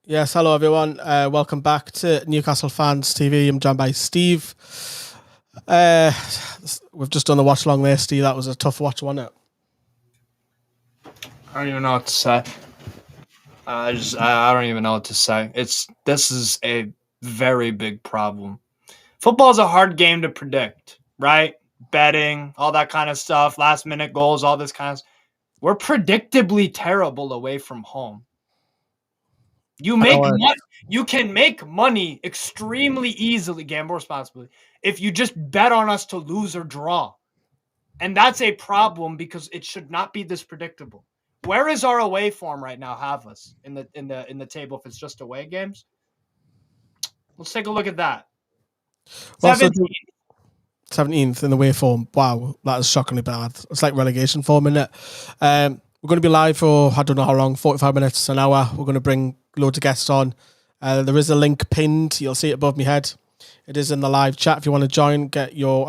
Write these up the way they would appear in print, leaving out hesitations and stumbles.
Yes, hello everyone. Welcome back to Newcastle Fans TV. I'm joined by Steve. Uh, we've just done the watch along there, Steve. That was a tough watch, wasn't it? I don't even know what to say. I don't even know what to say. This is a very big problem. Football is a hard game to predict, right? Betting, all that kind of stuff, last minute goals, all this kind of. We're predictably terrible away from home. You can make money extremely easily, gamble responsibly, if you just bet on us to lose or draw. And that's a problem because it should not be this predictable. Where is our away form right now? Have us in the table if it's just away games? Let's take a look at that. 17th in the way form. Wow, that is shockingly bad. It's like relegation form, isn't it? We're going to be live for, I don't know how long, 45 minutes, an hour. We're going to bring loads of guests on. There is a link pinned. You'll see it above my head. It is in the live chat. If you want to join, get your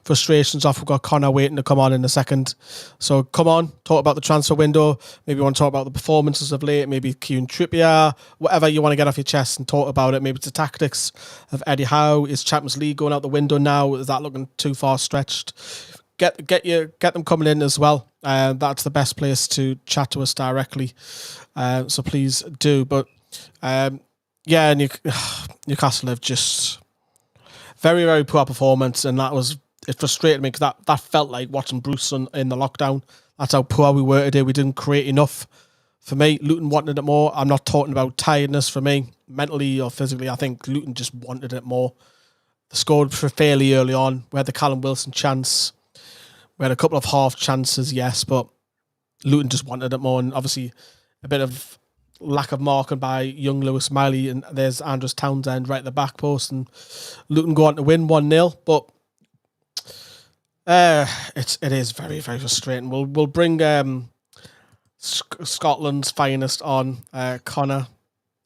frustrations off. We've got Connor waiting to come on in a second. So come on, talk about the transfer window. Maybe you want to talk about the performances of late. Maybe Kieran Trippier, whatever you want to get off your chest and talk about it. Maybe it's the tactics of Eddie Howe. Is Champions League going out the window now? Is that looking too far stretched? Get them coming in as well. That's the best place to chat to us directly. So please do. But yeah, Newcastle have just very, very poor performance, and it frustrated me because that felt like watching Bruce in the lockdown. That's how poor we were today. We didn't create enough. For me, Luton wanted it more. I'm not talking about tiredness for me, mentally or physically. I think Luton just wanted it more. They scored fairly early on. We had the Callum Wilson chance. We had a couple of half chances, yes, but Luton just wanted it more, and obviously a bit of lack of marking by young Lewis Miley, and there's Andros Townsend right at the back post, and Luton go on to win 1-0, but it is very, very frustrating. We'll bring Scotland's finest on, Connor.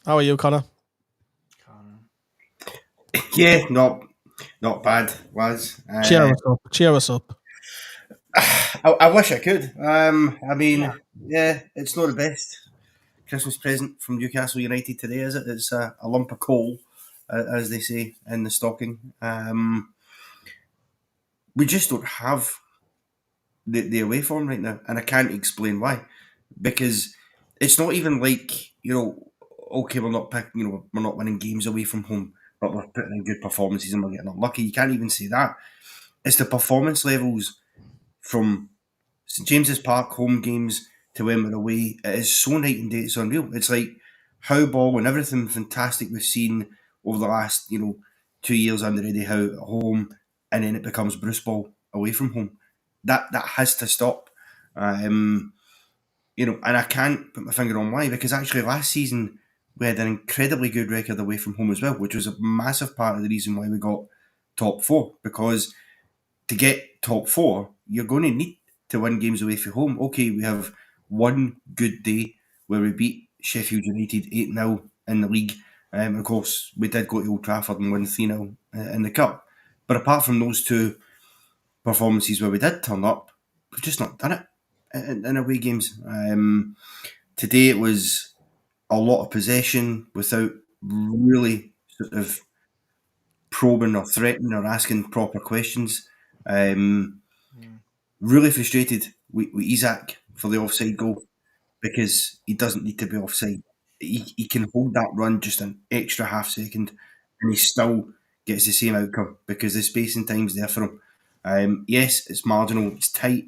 How are you, Connor? Yeah, not bad, Waz. Cheer us up. I wish I could. Yeah, it's not the best Christmas present from Newcastle United today, is it? It's a lump of coal, as they say in the stocking. We just don't have the away form right now, and I can't explain why. Because it's not even like, okay, we're not winning games away from home, but we're putting in good performances and we're getting unlucky. You can't even say that. It's the performance levels from St James's Park home games to when we're away. It is so night and day. It's unreal. It's like Howe ball and everything fantastic we've seen over the last 2 years under Eddie Howe at home, and then it becomes Bruce ball away from home. That has to stop. And I can't put my finger on why, because actually last season we had an incredibly good record away from home as well, which was a massive part of the reason why we got top four, because to get top four, you're going to need to win games away from home. Okay, we have one good day where we beat Sheffield United 8-0 in the league. Of course, we did go to Old Trafford and win 3-0 in the Cup. But apart from those two performances where we did turn up, we've just not done it in away games. Today it was a lot of possession without really sort of probing or threatening or asking proper questions. Really frustrated with Isak for the offside goal, because he doesn't need to be offside. He can hold that run just an extra half second and he still gets the same outcome because the space and time's there for him. Yes, it's marginal, it's tight,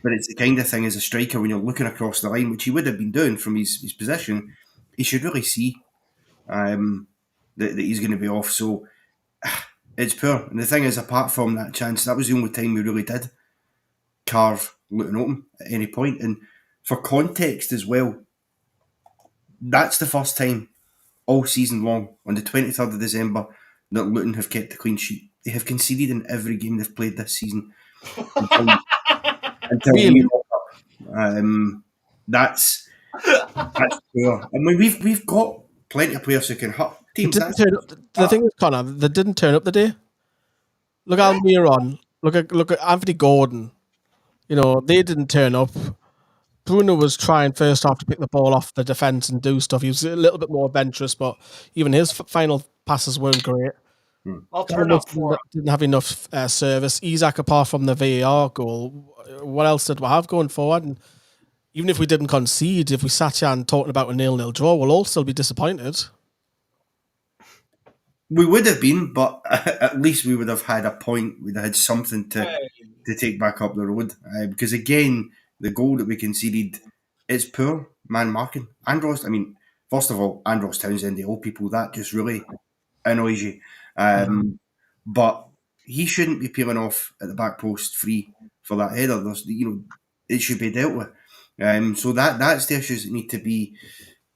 but it's the kind of thing as a striker, when you're looking across the line, which he would have been doing from his position, he should really see that he's going to be off. So it's poor. And the thing is, apart from that chance, that was the only time we really did carve Luton open at any point. And for context as well, that's the first time all season long, on the 23rd of December, that Luton have kept a clean sheet. They have conceded in every game they've played this season. until Really? That's poor. I mean, we've got plenty of players who can hurt teams. The thing is, Connor, they didn't turn up the day. Look at Almiron. Look at Anthony Gordon. They didn't turn up. Bruno was trying first half to pick the ball off the defence and do stuff. He was a little bit more adventurous, but even his final passes weren't great. I'll turn up for him. Didn't have enough service. Isak, apart from the VAR goal, what else did we have going forward? And even if we didn't concede, if we sat here and talking about a 0-0 draw, we'll all still be disappointed. We would have been, but at least we would have had a point. We'd have had something to take back up the road. Because again, the goal that we conceded, it's poor man marking. First of all, Andros Townsend, the old people, that just really annoys you. But he shouldn't be peeling off at the back post free for that header. It should be dealt with. So that's the issues that need to be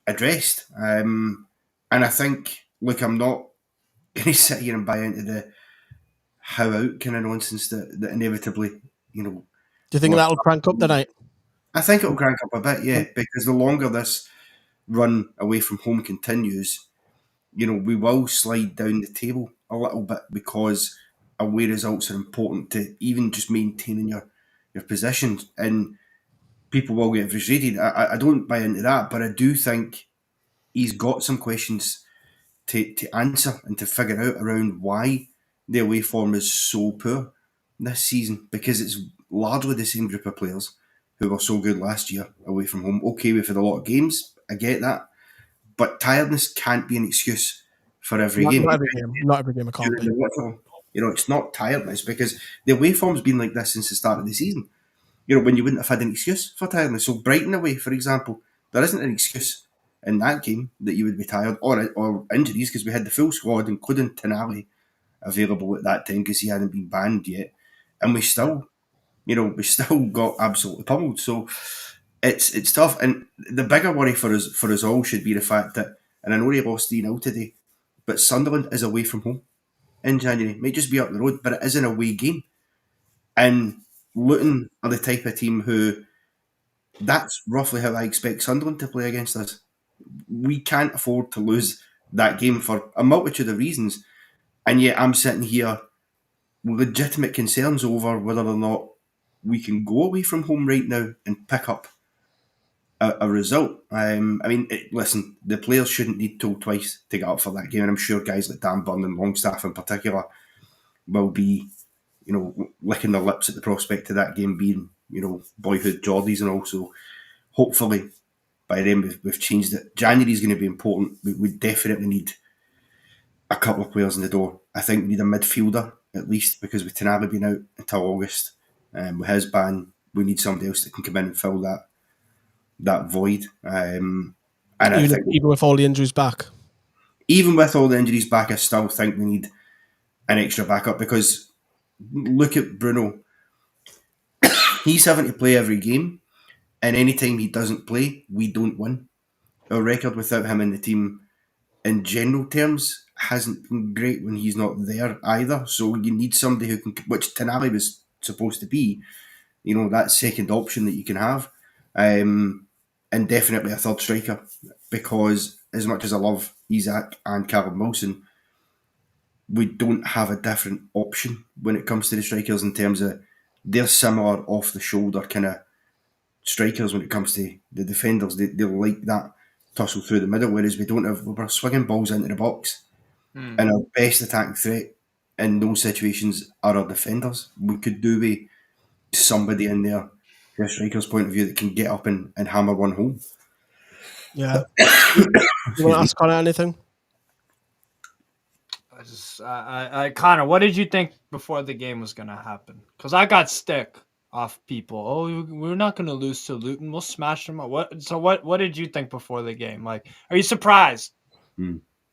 addressed. And I think, look, I'm not going to sit here and buy into the how out kind of nonsense that inevitably, Do you think that'll crank up tonight? I think it'll crank up a bit, yeah, because the longer this run away from home continues, we will slide down the table a little bit because away results are important to even just maintaining your position, and people will get frustrated. I don't buy into that, but I do think he's got some questions to answer and to figure out around why the away form is so poor this season, because it's largely the same group of players who were so good last year away from home. Okay, we've had a lot of games, I get that, but tiredness can't be an excuse for every game. Not every game, it can't be. It's not tiredness, because the away form's been like this since the start of the season. When you wouldn't have had an excuse for tiredness. So Brighton away, for example, there isn't an excuse in that game that you would be tired or injuries, because we had the full squad, including Tonali, available at that time because he hadn't been banned yet, and we still got absolutely pummeled. So it's tough, and the bigger worry for us all should be the fact that, and I know they lost 3-0 today, but Sunderland is away from home in January. It might just be up the road, but it is an away game, and Luton are the type of team who, that's roughly how I expect Sunderland to play against us. We can't afford to lose that game for a multitude of reasons, and yet I'm sitting here with legitimate concerns over whether or not we can go away from home right now and pick up a result. Listen, the players shouldn't need told twice to get up for that game, and I'm sure guys like Dan Burn and Longstaff in particular will be, licking their lips at the prospect of that game being, boyhood Geordies, and also hopefully by then we've changed it. January is going to be important. We definitely need a couple of players in the door. I think we need a midfielder at least, because with Tonali being out until August, with his ban, we need somebody else that can come in and fill that void. And even with all the injuries back? Even with all the injuries back, I still think we need an extra backup, because look at Bruno. He's having to play every game, and anytime he doesn't play, we don't win. Our record without him in the team, in general terms, hasn't been great when he's not there either. So you need somebody who can, which Tonali was supposed to be, that second option that you can have. And definitely a third striker, because as much as I love Isak and Callum Wilson, we don't have a different option when it comes to the strikers, in terms of they're similar off the shoulder kind of strikers when it comes to the defenders. They like that tussle through the middle, whereas we're swinging balls into the box. And our best attacking threat in those situations are our defenders. We could do with somebody in there, from a striker's point of view, that can get up and hammer one home. Yeah. You want to ask Connor anything? I Connor, what did you think before the game was going to happen? Because I got stick off people. Oh, we're not going to lose to Luton. We'll smash them up. What did you think before the game? Like, are you surprised?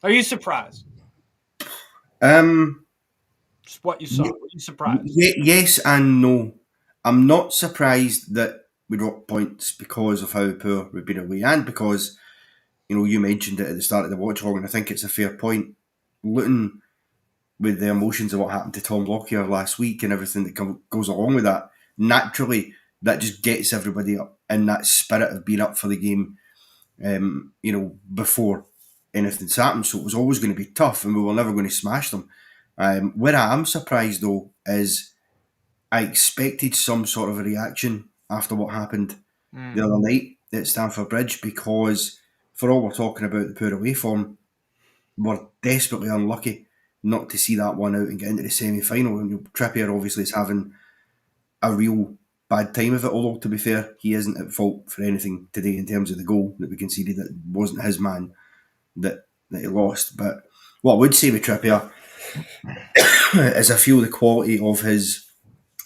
Are you surprised? Just what you saw. Were you surprised? Yes and no. I'm not surprised that we dropped points because of how poor we've been away, and because, you mentioned it at the start of the watch along, and I think it's a fair point. Luton, with the emotions of what happened to Tom Lockyer last week and everything that goes along with that, naturally that just gets everybody up in that spirit of being up for the game, before anything's happened. So it was always going to be tough, and we were never going to smash them. Where I am surprised though is I expected some sort of a reaction after what happened the other night at Stamford Bridge, because for all we're talking about the poor away form, we're desperately unlucky not to see that one out and get into the semi-final. And Trippier obviously is having a real bad time of it, although to be fair, he isn't at fault for anything today in terms of the goal that we conceded. That wasn't his man that he lost. But what I would say with Trippier is I feel the quality of his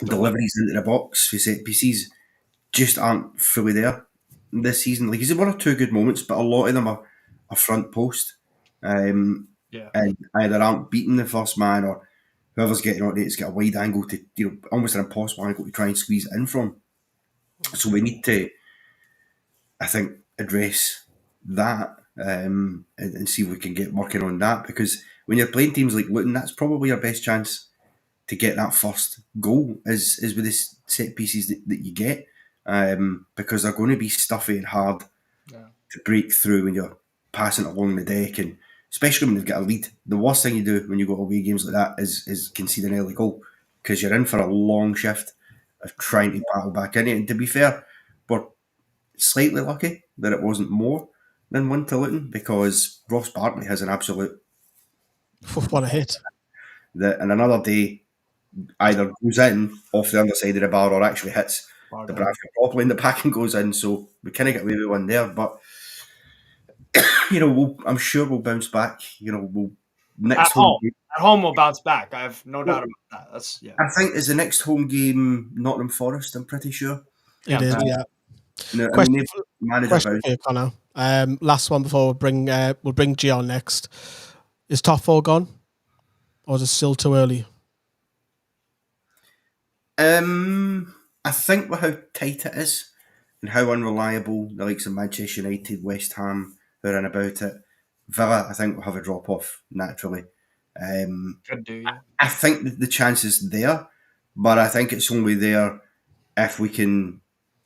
deliveries into the box for set pieces just aren't fully there this season. Like, he's had one or two good moments, but a lot of them are front post. And either aren't beating the first man, or whoever's getting on it's got a wide angle to, almost an impossible angle to try and squeeze it in from. So we need to, I think, address that and see if we can get working on that, because when you're playing teams like Luton, that's probably your best chance to get that first goal is with the set pieces that you get, because they're going to be stuffy and hard to break through when you're passing along the deck, and especially when they've got a lead. The worst thing you do when you go away games like that is concede an early goal, because you're in for a long shift of trying to battle back in it. And to be fair, we're slightly lucky that it wasn't more than 1 to Luton, because Ross Barkley has an absolute what a hit. And another day either goes in off the underside of the bar or actually hits the Bradford properly in the back and goes in. So we kind of get away with one there. But, I'm sure we'll bounce back. We'll next home game. At home we'll bounce back. I have no doubt about that. I think is the next home game Nottingham Forest, I'm pretty sure. It is, yeah. Question for you, Connor. Last one before we'll bring G on next. Is top 4 gone? Or is it still too early? I think with how tight it is and how unreliable the likes of Manchester United, West Ham are in about it, Villa, I think, will have a drop off naturally. Could do, yeah. I think that the chance is there, but I think it's only there if we can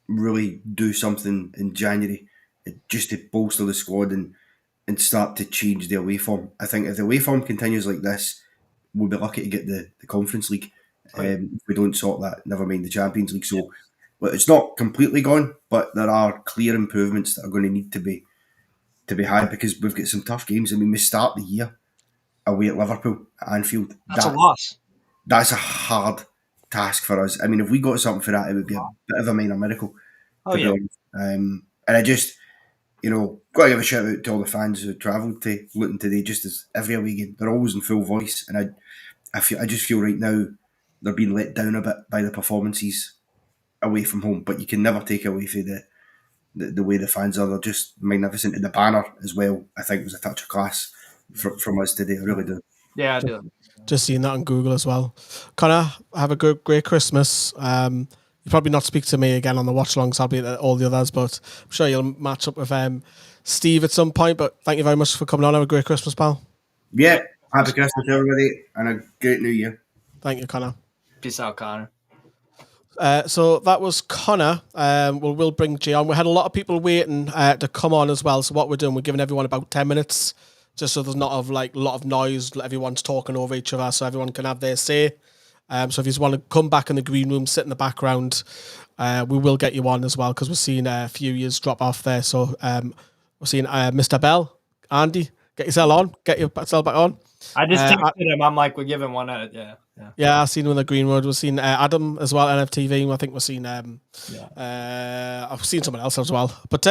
really do something in January just to bolster the squad and start to change the away form. I think if the away form continues like this, we'll be lucky to get the Conference League. If we don't sort that, never mind the Champions League. So it's not completely gone, but there are clear improvements that are going to need to be had, because we've got some tough games. I mean, we start the year away at Liverpool at Anfield. That's a loss. That's a hard task for us. I mean, if we got something for that, it would be a bit of a minor miracle. And I just, got to give a shout out to all the fans who travelled to Luton today, just as every away game. They're always in full voice, and I just feel right now they're being let down a bit by the performances away from home. But you can never take away from the way the fans are. They're just magnificent. And the banner as well, I think, was a touch of class from us today. I really do. Yeah, I do. Just seeing that on Google as well. Connor, have a great Christmas. You'll probably not speak to me again on the watch alongs. I'll be at all the others, but I'm sure you'll match up with Steve at some point. But thank you very much for coming on. Have a great Christmas, pal. Yeah, happy Christmas to everybody and a great New Year. Thank you, Connor. Peace out, Connor. So that was Connor. We'll bring Jay on. We had a lot of people waiting to come on as well. So what we're doing, we're giving everyone about 10 minutes, just so there's not a lot of noise. Everyone's talking over each other, so everyone can have their say. So if you just want to come back in the green room, sit in the background, we will get you on as well, because we're seeing a few years drop off there. So we're seeing Mr. Bell, Andy, get yourself on, get yourself back on. I just texted him. I'm like, we're giving one out. Yeah, I've seen him in the Green Road. We've seen Adam as well, NFTV. I think we've seen I've seen someone else as well. But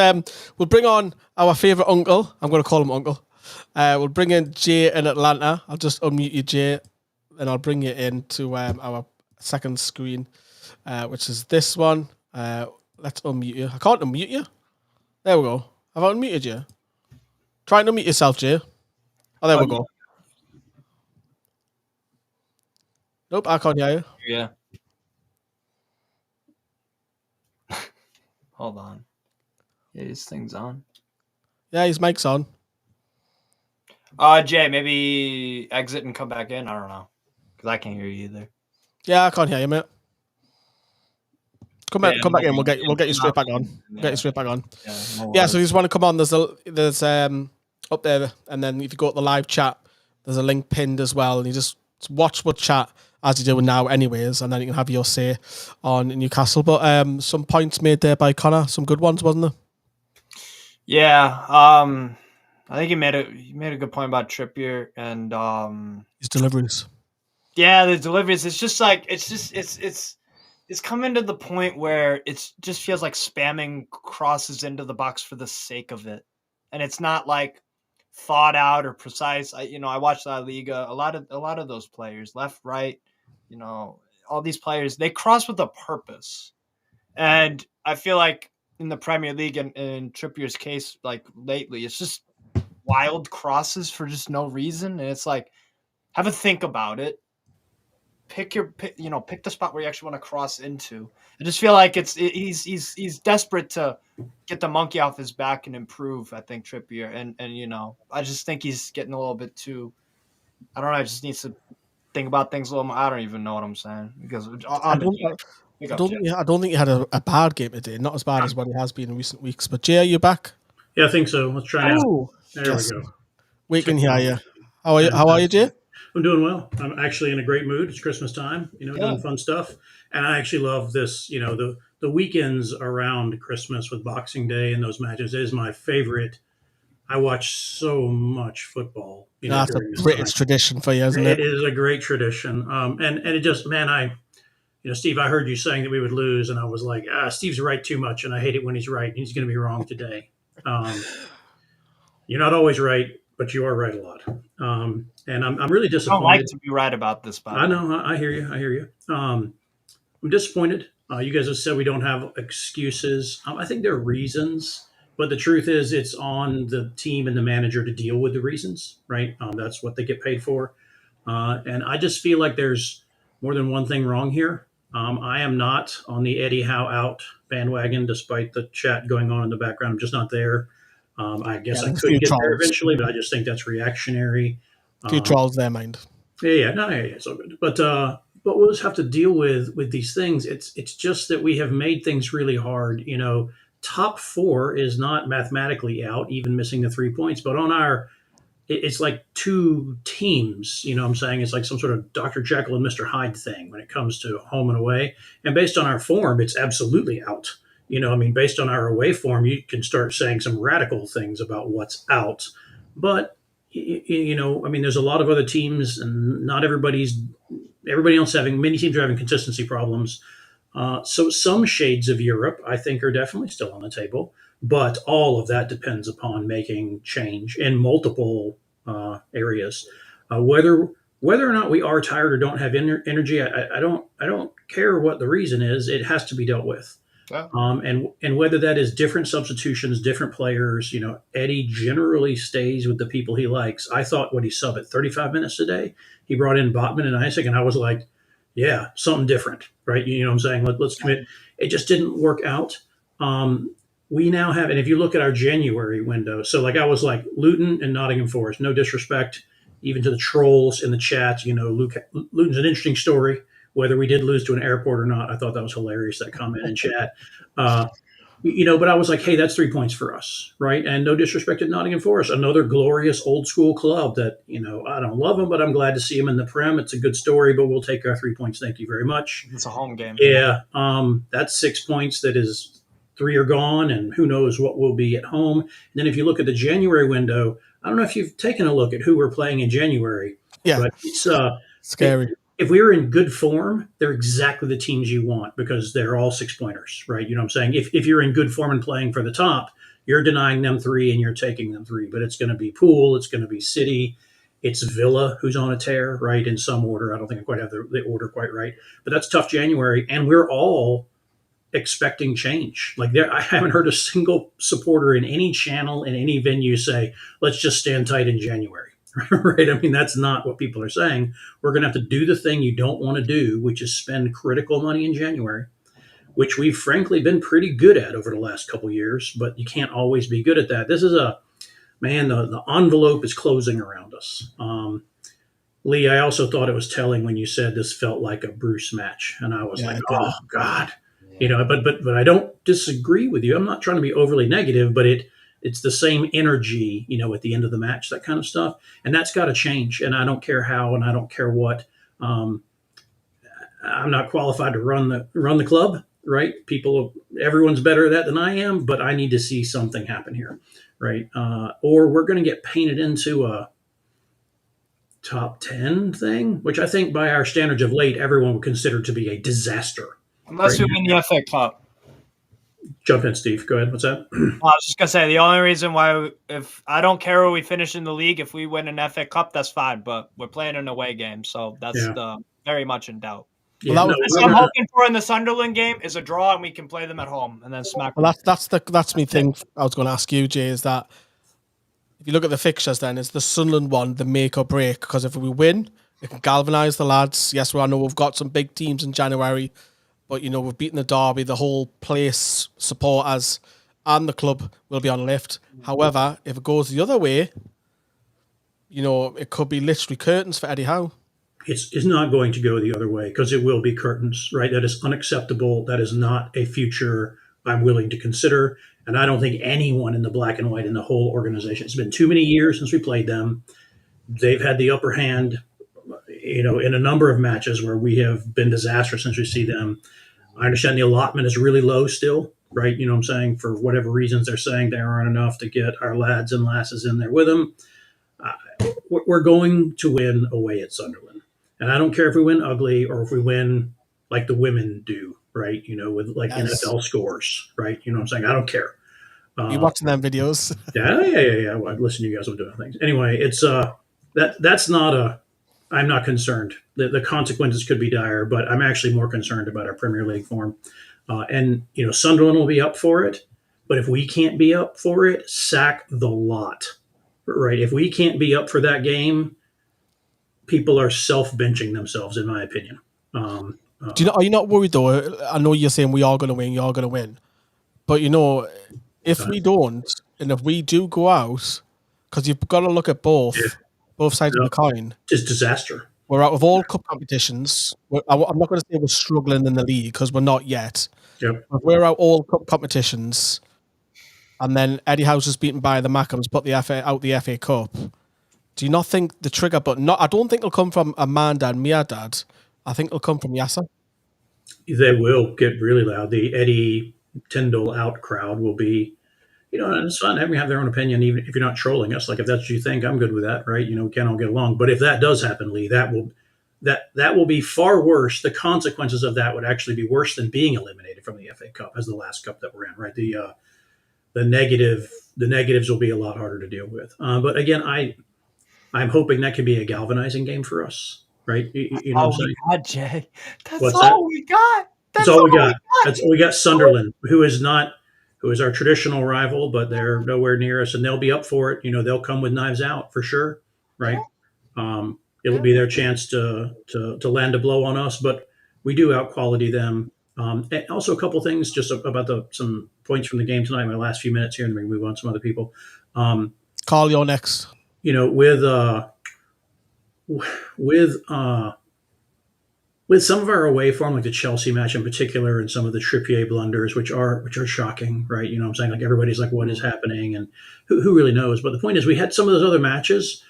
we'll bring on our favourite uncle. I'm going to call him Uncle. We'll bring in Jay in Atlanta. I'll just unmute you, Jay, and I'll bring you into our second screen, which is this one. Let's unmute you. I can't unmute you. There we go. Have I unmuted you? Try and unmute yourself, Jay. Oh, there we go. Nope, I can't hear you. Yeah. Hold on. Yeah, his thing's on. Yeah, his mic's on. Jay, maybe exit and come back in. I don't know, because I can't hear you either. Yeah, I can't hear you, mate. Come back in. We'll get you straight back on. Get you straight back on. Yeah. So you just want to come on? There's up there, and then if you go to the live chat, there's a link pinned as well, and you just watch, but chat as you're doing now anyways, and then you can have your say on Newcastle. But some points made there by Connor, some good ones, wasn't there? Yeah, I think he made a good point about Trippier and His deliveries. Yeah, the deliveries. It's just like it's coming to the point where it just feels like spamming crosses into the box for the sake of it, and it's not like thought out or precise. I watched La Liga. A lot of those players, left, right, all these players, they cross with a purpose, and I feel like in the Premier League and in Trippier's case, like lately, it's just wild crosses for just no reason, and it's like have a think about it. Pick the spot where you actually want to cross into. I just feel like he's desperate to get the monkey off his back and improve. I think Trippier and I just think he's getting a little bit too. I don't know. I just needs to think about things a little more. I don't even know what I'm saying because I don't think he had a bad game today. Not as bad as what he has been in recent weeks. But Jay, are you back? Yeah, I think so. Let's try now. There yes. we go. We can hear you. How are you, Jay? I'm doing well. I'm actually in a great mood. It's Christmas time, doing fun stuff. And I actually love this, the weekends around Christmas with Boxing Day and those matches is my favorite. I watch so much football. That's a British tradition for you, isn't it? It is a great tradition. And it just, man, Steve, I heard you saying that we would lose, and I was like, Steve's right too much, and I hate it when he's right. He's going to be wrong today. You're not always right, but you are right a lot. And I'm really disappointed. I don't like to be right about this, Bob. I know. I hear you. I'm disappointed. You guys have said we don't have excuses. I think there are reasons, but the truth is it's on the team and the manager to deal with the reasons, right? That's what they get paid for. And I just feel like there's more than one thing wrong here. I am not on the Eddie Howe out bandwagon, despite the chat going on in the background. I'm just not there. I guess I could get there eventually, but I just think that's reactionary. A few trolls there, mind. Yeah, it's all good. But we'll just have to deal with these things. It's just that we have made things really hard. Top four is not mathematically out, even missing the 3 points. But on it's like two teams. I'm saying it's like some sort of Dr. Jekyll and Mr. Hyde thing when it comes to home and away. And based on our form, it's absolutely out. Based on our away form, you can start saying some radical things about what's out. But, there's a lot of other teams, and not everybody else many teams are having consistency problems. So some shades of Europe, I think, are definitely still on the table. But all of that depends upon making change in multiple areas. Whether or not we are tired or don't have energy, I don't care what the reason is. It has to be dealt with. Yeah. And whether that is different substitutions, different players, Eddie generally stays with the people he likes. I thought when he subbed at 35 minutes today, he brought in Botman and Isaac, and I was like, yeah, something different, right? You know what I'm saying? Let's commit. It just didn't work out. We now have, and if you look at our January window, so I was like Luton and Nottingham Forest, no disrespect, even to the trolls in the chat, Luton's an interesting story. Whether we did lose to an airport or not, I thought that was hilarious, that comment in chat. But I was like, hey, that's 3 points for us, right? And no disrespect to Nottingham Forest, another glorious old school club that, I don't love them, but I'm glad to see them in the Prem. It's a good story, but we'll take our 3 points. Thank you very much. It's a home game. Yeah, that's 6 points. That is 3 are gone, and who knows what will be at home. And then if you look at the January window, I don't know if you've taken a look at who we're playing in January. Yeah, but it's scary. If we were in good form, they're exactly the teams you want because they're all 6-pointers, right? You know what I'm saying? If you're in good form and playing for the top, you're denying them 3 and you're taking them 3. But it's going to be Poole, it's going to be City, it's Villa who's on a tear, right? In some order. I don't think I quite have the order quite right. But that's tough January, and we're all expecting change. I haven't heard a single supporter in any channel, in any venue say, let's just stand tight in January. Right? That's not what people are saying. We're going to have to do the thing you don't want to do, which is spend critical money in January, which we've frankly been pretty good at over the last couple of years, but you can't always be good at that. This is the envelope is closing around us. Lee, I also thought it was telling when you said this felt like a Bruce match. And I was like, oh God, but I don't disagree with you. I'm not trying to be overly negative, but it's the same energy, at the end of the match, that kind of stuff, and that's got to change. And I don't care how, and I don't care what. I'm not qualified to run the club, right? Everyone's better at that than I am, but I need to see something happen here, right? Or we're going to get painted into a top 10 thing, which I think by our standards of late, everyone would consider to be a disaster. Unless right? we win the FA Cup. Jump in, Steve. Go ahead. What's that? I was just gonna say the only reason why, if I don't care where we finish in the league, if we win an FA Cup, that's fine. But we're playing an away game, so that's very much in doubt. Yeah, Well, What I'm hoping for in the Sunderland game is a draw, and we can play them at home and then smack them. Well, that's me thing. I was going to ask you, Jay, is that if you look at the fixtures, then is the Sunderland one the make or break? Because if we win, it can galvanise the lads. Yes, I know we've got some big teams in January, but we've beaten the Derby. The whole place, supporters, and the club will be on lift. However, if it goes the other way, it could be literally curtains for Eddie Howe. It's not going to go the other way, because it will be curtains, right? That is unacceptable. That is not a future I'm willing to consider. And I don't think anyone in the black and white in the whole organization, it's been too many years since we played them. They've had the upper hand, in a number of matches where we have been disastrous since we see them. I understand the allotment is really low still, right? You know what I'm saying? For whatever reasons they're saying there aren't enough to get our lads and lasses in there with them. We're going to win away at Sunderland. And I don't care if we win ugly or if we win like the women do, right? With like NFL scores, right? You know what I'm saying? I don't care. You watching them videos? Yeah. Well, listen, you guys will do things. Anyway, it's that's not I'm not concerned. The consequences could be dire, but I'm actually more concerned about our Premier League form. And Sunderland will be up for it, but if we can't be up for it, sack the lot, right? If we can't be up for that game, people are self-benching themselves, in my opinion. Are you not worried though? I know you're saying we are going to win, but if we don't, and if we do go out, because you've got to look at both sides of the coin. It's disaster. We're out of all cup competitions. I'm not going to say we're struggling in the league, because we're not yet. Yep. If we're out all cup competitions, and then Eddie Howe's is beaten by the Mackhams, put the FA Cup. Do you not think the trigger button? I don't think it'll come from Amanda and Miadad. I think it'll come from Yasser. They will get really loud. The Eddie Tyndall out crowd will be, it's fun having have their own opinion, even if you're not trolling us. Like, if that's what you think, I'm good with that, right? We can't all get along. But if that does happen, Lee, that will be far worse. The consequences of that would actually be worse than being eliminated from the FA Cup as the last cup that we're in, right? The negatives will be a lot harder to deal with. But again, I'm hoping that can be a galvanizing game for us, right? You know what I'm saying? God, Jay. That's What's all that? we got. That's all we got. We got Sunderland, who is our traditional rival, but they're nowhere near us, and they'll be up for it. They'll come with knives out for sure, right? It'll be their chance to land a blow on us, but we do out-quality them. And also a couple things just about some points from the game tonight, my last few minutes here, and then we move on to some other people. Carl, you're next. With some of our away form, like the Chelsea match in particular, and some of the Trippier blunders, which are shocking, right? You know what I'm saying? Like, everybody's like, what is happening? And who really knows? But the point is, we had some of those other matches.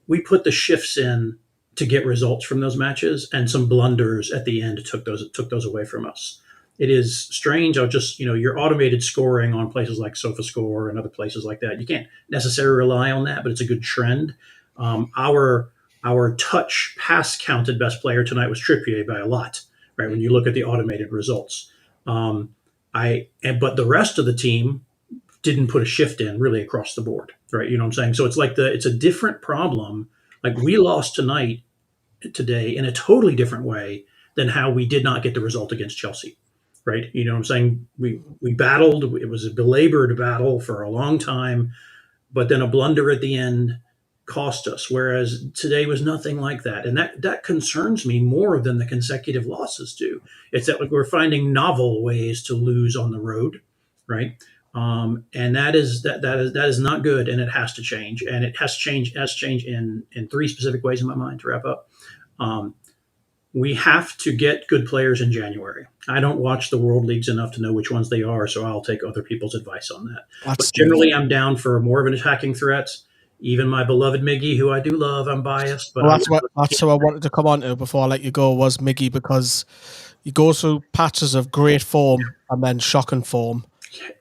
We put the shifts in to get results from those matches, and some blunders at the end took those away from us. It is strange. I'll just, your automated scoring on places like SofaScore and other places like that, you can't necessarily rely on that, but it's a good trend. Our touch pass counted best player tonight was Trippier by a lot, right? When you look at the automated results. But the rest of the team didn't put a shift in really across the board, right? You know what I'm saying? So it's like it's a different problem. Like, we lost today in a totally different way than how we did not get the result against Chelsea, right? You know what I'm saying? We battled. It was a belabored battle for a long time, but then a blunder at the end cost us, whereas today was nothing like that. And that concerns me more than the consecutive losses do. It's that, like, we're finding novel ways to lose on the road, right? And that is not good, and it has to change. And it has to change in three specific ways in my mind, to wrap up. we have to get good players in January. I don't watch the World Leagues enough to know which ones they are, so I'll take other people's advice on that. That's But generally, I'm down for more of an attacking threat. Even my beloved Miggy, who I do love, I'm biased, but Well, that's who I wanted to come on to before I let you go, was Miggy, because he goes through patches of great form and then shocking form.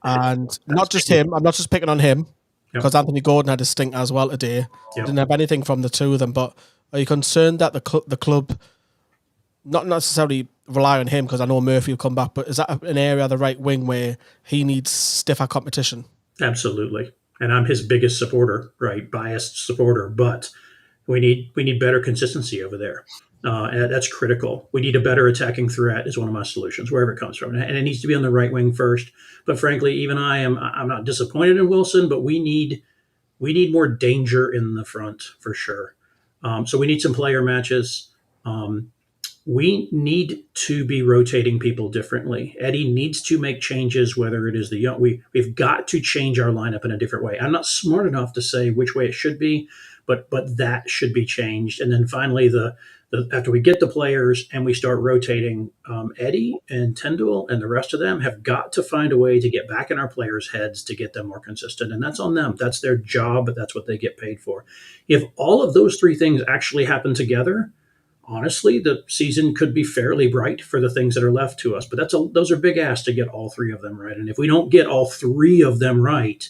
And not just him, I'm not just picking on him, because Anthony Gordon had a stinker as well today. Didn't have anything from the two of them, but are you concerned that the club, not necessarily rely on him, because I know Murphy will come back, but is that an area of the right wing where he needs stiffer competition? Absolutely. And I'm his biggest supporter, right? Biased supporter, but we need better consistency over there. And that's critical. We need a better attacking threat is one of my solutions, wherever it comes from. And it needs to be on the right wing first. But frankly, even I'm not disappointed in Wilson, but we need more danger in the front for sure. So we need some player matches. We need to be rotating people differently. Eddie needs to make changes, whether it is the young. We've got to change our lineup in a different way. I'm not smart enough to say which way it should be, but that should be changed. And then finally, the after we get the players and we start rotating, Eddie and Tyndall and the rest of them have got to find a way to get back in our players' heads to get them more consistent. And that's on them. That's their job, but that's what they get paid for. If all of those three things actually happen together, honestly, the season could be fairly bright for the things that are left to us. But those are big asks to get all three of them right. And if we don't get all three of them right,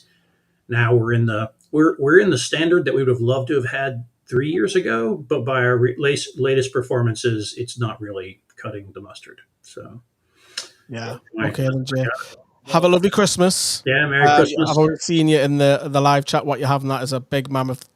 now we're in the standard that we would have loved to have had 3 years ago. But by our latest performances, it's not really cutting the mustard. So, yeah, okay, then, Jay. Have a lovely Christmas. Yeah, Merry Christmas. I've already seen you in the live chat. What you're having, that is a big mammoth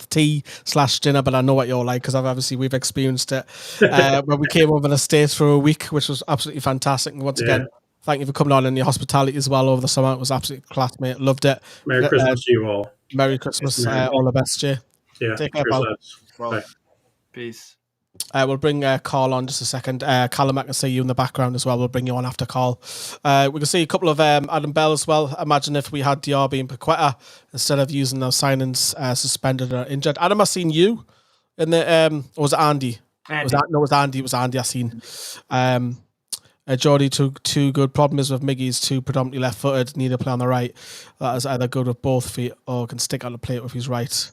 tea/dinner, but I know what you're like, because we've experienced it when we came over the States for a week, which was absolutely fantastic. And once again, thank you for coming on, and your hospitality as well over the summer. It was absolutely class, mate. Loved it. Merry Christmas to you all. Merry Christmas. All the best, Jay. Yeah. Take care, pal. Well, peace. We'll bring Carl on just a second. Callum, I can see you in the background as well. We'll bring you on after Carl. We can see a couple of Adam Bell as well. Imagine if we had Diaby and Paqueta instead of using those signings suspended or injured. Adam, I seen you in the or was it Andy? It was Andy. It was Andy I seen. Geordie, two good. Problem is with Miggy's two predominantly left-footed, neither play on the right. That is either good with both feet or can stick on the plate with his right.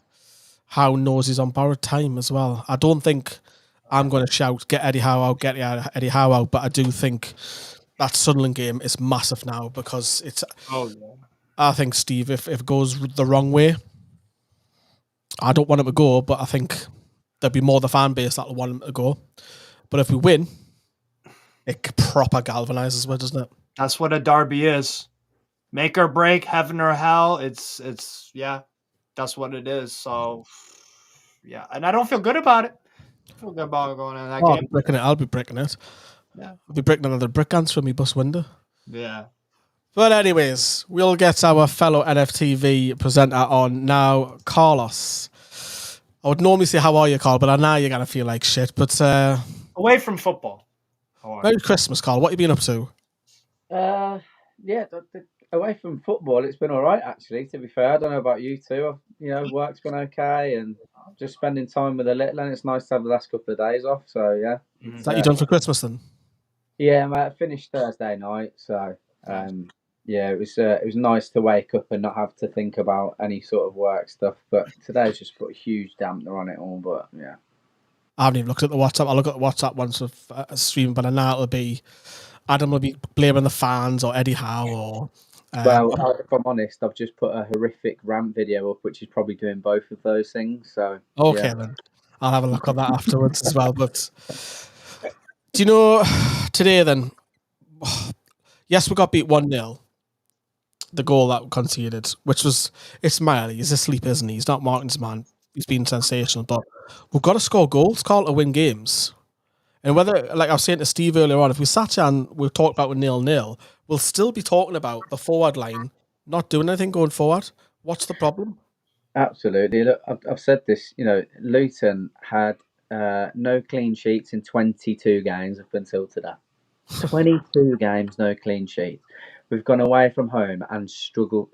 Howe knows he's on borrowed time as well. I don't think I'm going to shout, get Eddie Howe out, get Eddie Howe out, but I do think that Sunderland game is massive now, because it's... Oh, yeah. I think, Steve, if it goes the wrong way, I don't want him to go, but I think there'll be more the fan base that'll want him to go. But if we win, it proper galvanises us, doesn't it? That's what a derby is. Make or break, heaven or hell. It's that's what it is. So, yeah. And I don't feel good about it. I feel good about going in that game. I'll be breaking it. Yeah. I'll be breaking another brick answer from my bus window. Yeah. But anyways, we'll get our fellow NFTV presenter on now, Carlos. I would normally say, how are you, Carl? But now you're going to feel like shit. But away from football. Merry Christmas, Carl. What have you been up to? Away from football, it's been all right, actually, to be fair. I don't know about you two. Work's been okay, and just spending time with the little, and it's nice to have the last couple of days off. So, yeah. Is that you done for Christmas, then? Yeah, mate, I finished Thursday night, so... it was nice to wake up and not have to think about any sort of work stuff. But today's just put a huge dampener on it all. But yeah, I haven't even looked at the WhatsApp. I'll look at the WhatsApp once of streaming, but now it'll be Adam will be blaming the fans or Eddie Howe or. If I'm honest, I've just put a horrific rant video up, which is probably doing both of those things. So okay, then I'll have a look at that afterwards as well. But do you know today then? Yes, we got beat 1-0. The goal that we conceded, which was, it's Miley. He's asleep, isn't he? He's not Martin's man. He's been sensational, but we've got to score goals, Carl, to win games. And whether, like I was saying to Steve earlier on, if we sat here and we talked about with 0-0, we'll still be talking about the forward line not doing anything going forward. What's the problem? Absolutely. Look, I've said this. Luton had no clean sheets in 22 games up until today. 22 games, no clean sheet. We've gone away from home and struggled.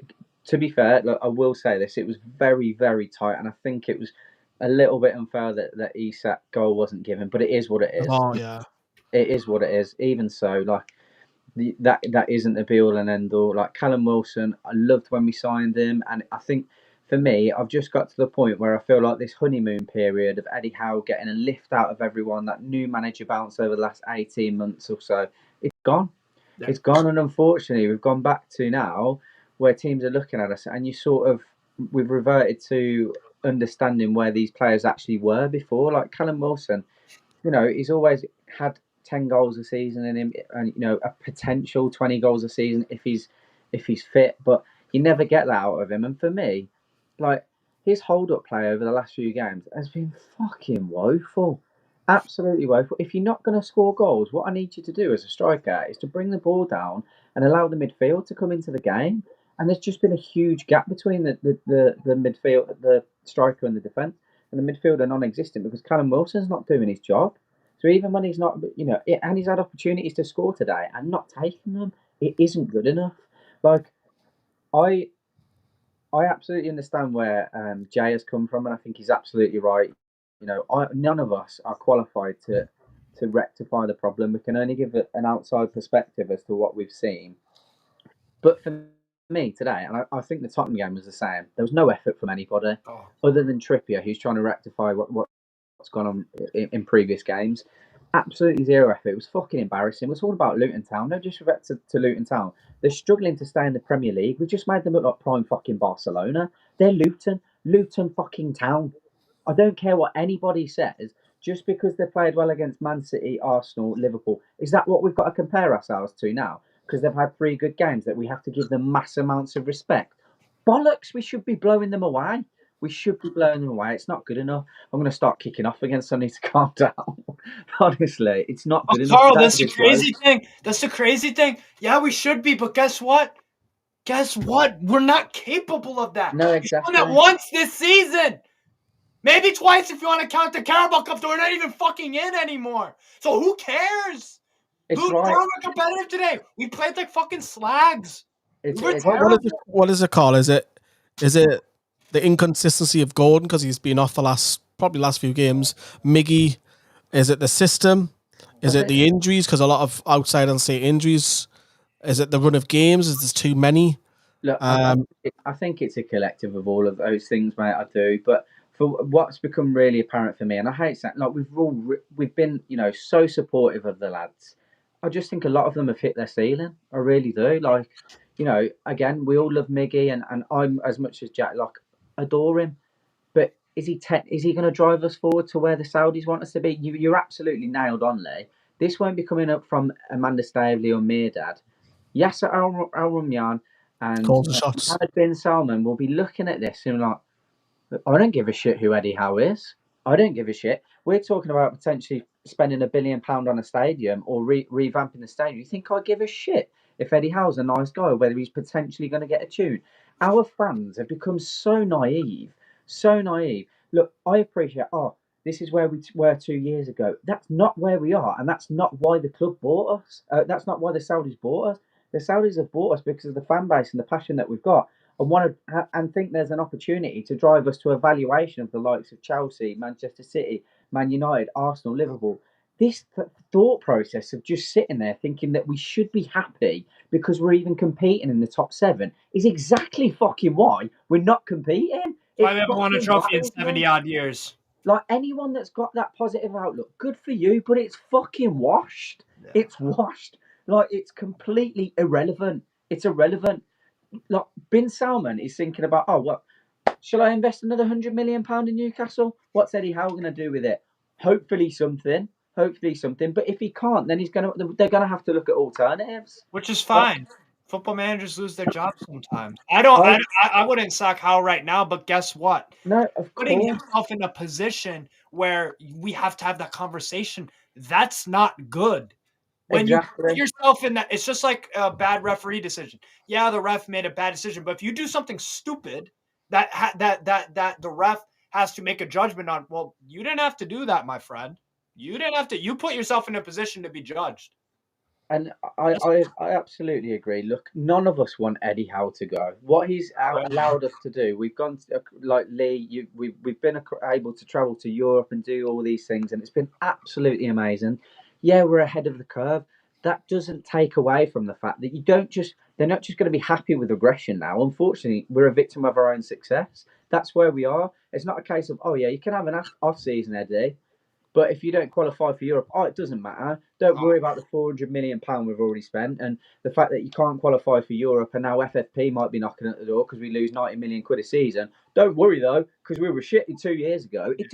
To be fair, look, I will say this: it was very, very tight, and I think it was a little bit unfair that Isak goal wasn't given, but it is what it is. Oh yeah. It is what it is. Even so, like that isn't the be all and end all. Like Callum Wilson, I loved when we signed him, and I think for me, I've just got to the point where I feel like this honeymoon period of Eddie Howe getting a lift out of everyone, that new manager bounce over the last 18 months or so, it's gone. Yeah. It's gone, and unfortunately, we've gone back to now where teams are looking at us, and we've reverted to understanding where these players actually were before. Like Callum Wilson, he's always had 10 goals a season in him, and a potential 20 goals a season if he's fit, but you never get that out of him. And for me, like, his hold-up play over the last few games has been fucking woeful. Absolutely woeful. If you're not going to score goals, what I need you to do as a striker is to bring the ball down and allow the midfield to come into the game. And there's just been a huge gap between the midfield, the striker and the defence. And the midfield are non-existent because Callum Wilson's not doing his job. So even when he's not, and he's had opportunities to score today and not taking them, it isn't good enough. Like, I absolutely understand where Jay has come from, and I think he's absolutely right. None of us are qualified to rectify the problem. We can only give an outside perspective as to what we've seen. But for me today, and I think the Tottenham game was the same, there was no effort from anybody other than Trippier, who's trying to rectify what's gone on in previous games. Absolutely zero effort. It was fucking embarrassing. We're talking about Luton Town. No disrespect to Luton Town. They're struggling to stay in the Premier League. We just made them look like prime fucking Barcelona. They're Luton fucking Town. I don't care what anybody says. Just because they played well against Man City, Arsenal, Liverpool, is that what we've got to compare ourselves to now? Because they've had 3 good games that we have to give them mass amounts of respect. Bollocks! We should be blowing them away. It's not good enough. I'm going to start kicking off again, so I need to calm down. Honestly, it's not good enough. Carl, that's the crazy thing. That's the crazy thing. Yeah, we should be, but guess what? We're not capable of that. No, exactly. We've done it once this season. Maybe twice if you want to count the Carabao Cup, so we're not even fucking in anymore. So who cares? Luton Town were competitive today. We played like fucking slags. What is it called? Is it the inconsistency of Gordon because he's been off the last few games? Miggy, is it the system? Is it the injuries? Because a lot of outsiders say injuries. Is it the run of games? Is there too many? Look, I think it's a collective of all of those things, mate. I do, but for what's become really apparent for me, and I hate saying, like, we've been so supportive of the lads. I just think a lot of them have hit their ceiling. I really do. Like, again, we all love Miggy, and I'm as much as Jack, like, adore him. But is he going to drive us forward to where the Saudis want us to be? You're absolutely nailed on, Lee. This won't be coming up from Amanda Stavely or Mirdad. Yasser Al-Rumyan and Mohammed bin Salman will be looking at this and like, I don't give a shit who Eddie Howe is. I don't give a shit. We're talking about potentially spending £1 billion on a stadium or revamping the stadium. You think I give a shit if Eddie Howe's a nice guy, whether he's potentially going to get a tune? Our fans have become so naive. Look, I appreciate, this is where we were 2 years ago. That's not where we are, and that's not why the club bought us. That's not why the Saudis bought us. The Saudis have bought us because of the fan base and the passion that we've got, and think there's an opportunity to drive us to a valuation of the likes of Chelsea, Manchester City, Man United, Arsenal, Liverpool. This thought process of just sitting there thinking that we should be happy because we're even competing in the top 7 is exactly fucking why we're not competing. Why we haven't won a trophy in 70 odd years. Like, anyone that's got that positive outlook, good for you, but it's fucking washed. Yeah. It's washed. Like, it's completely irrelevant. It's irrelevant. Like, Bin Salman is thinking about, shall I invest another £100 million in Newcastle? What's Eddie Howe going to do with it? Hopefully something. But if he can't, then they're gonna have to look at alternatives. Which is fine. Football managers lose their jobs sometimes. I wouldn't sack Howe right now, but guess what? No, of Putting course. himself in a position where we have to have that conversation, that's not good. When you put yourself in that, it's just like a bad referee decision. Yeah, the ref made a bad decision, but if you do something stupid that the ref has to make a judgment on, well, you didn't have to do that, my friend. You didn't have to. You put yourself in a position to be judged. And I absolutely agree. Look, none of us want Eddie Howe to go. What he's allowed us to do, we've gone to, like Lee, we've been able to travel to Europe and do all these things, and it's been absolutely amazing. Yeah, we're ahead of the curve. That doesn't take away from the fact that they're not just going to be happy with aggression now. Unfortunately, we're a victim of our own success. That's where we are. It's not a case of, oh yeah, you can have an off season, Eddie. But if you don't qualify for Europe, it doesn't matter. Don't worry about the £400 million we've already spent and the fact that you can't qualify for Europe and now FFP might be knocking at the door because we lose 90 million quid a season. Don't worry though, because we were shitty 2 years ago. It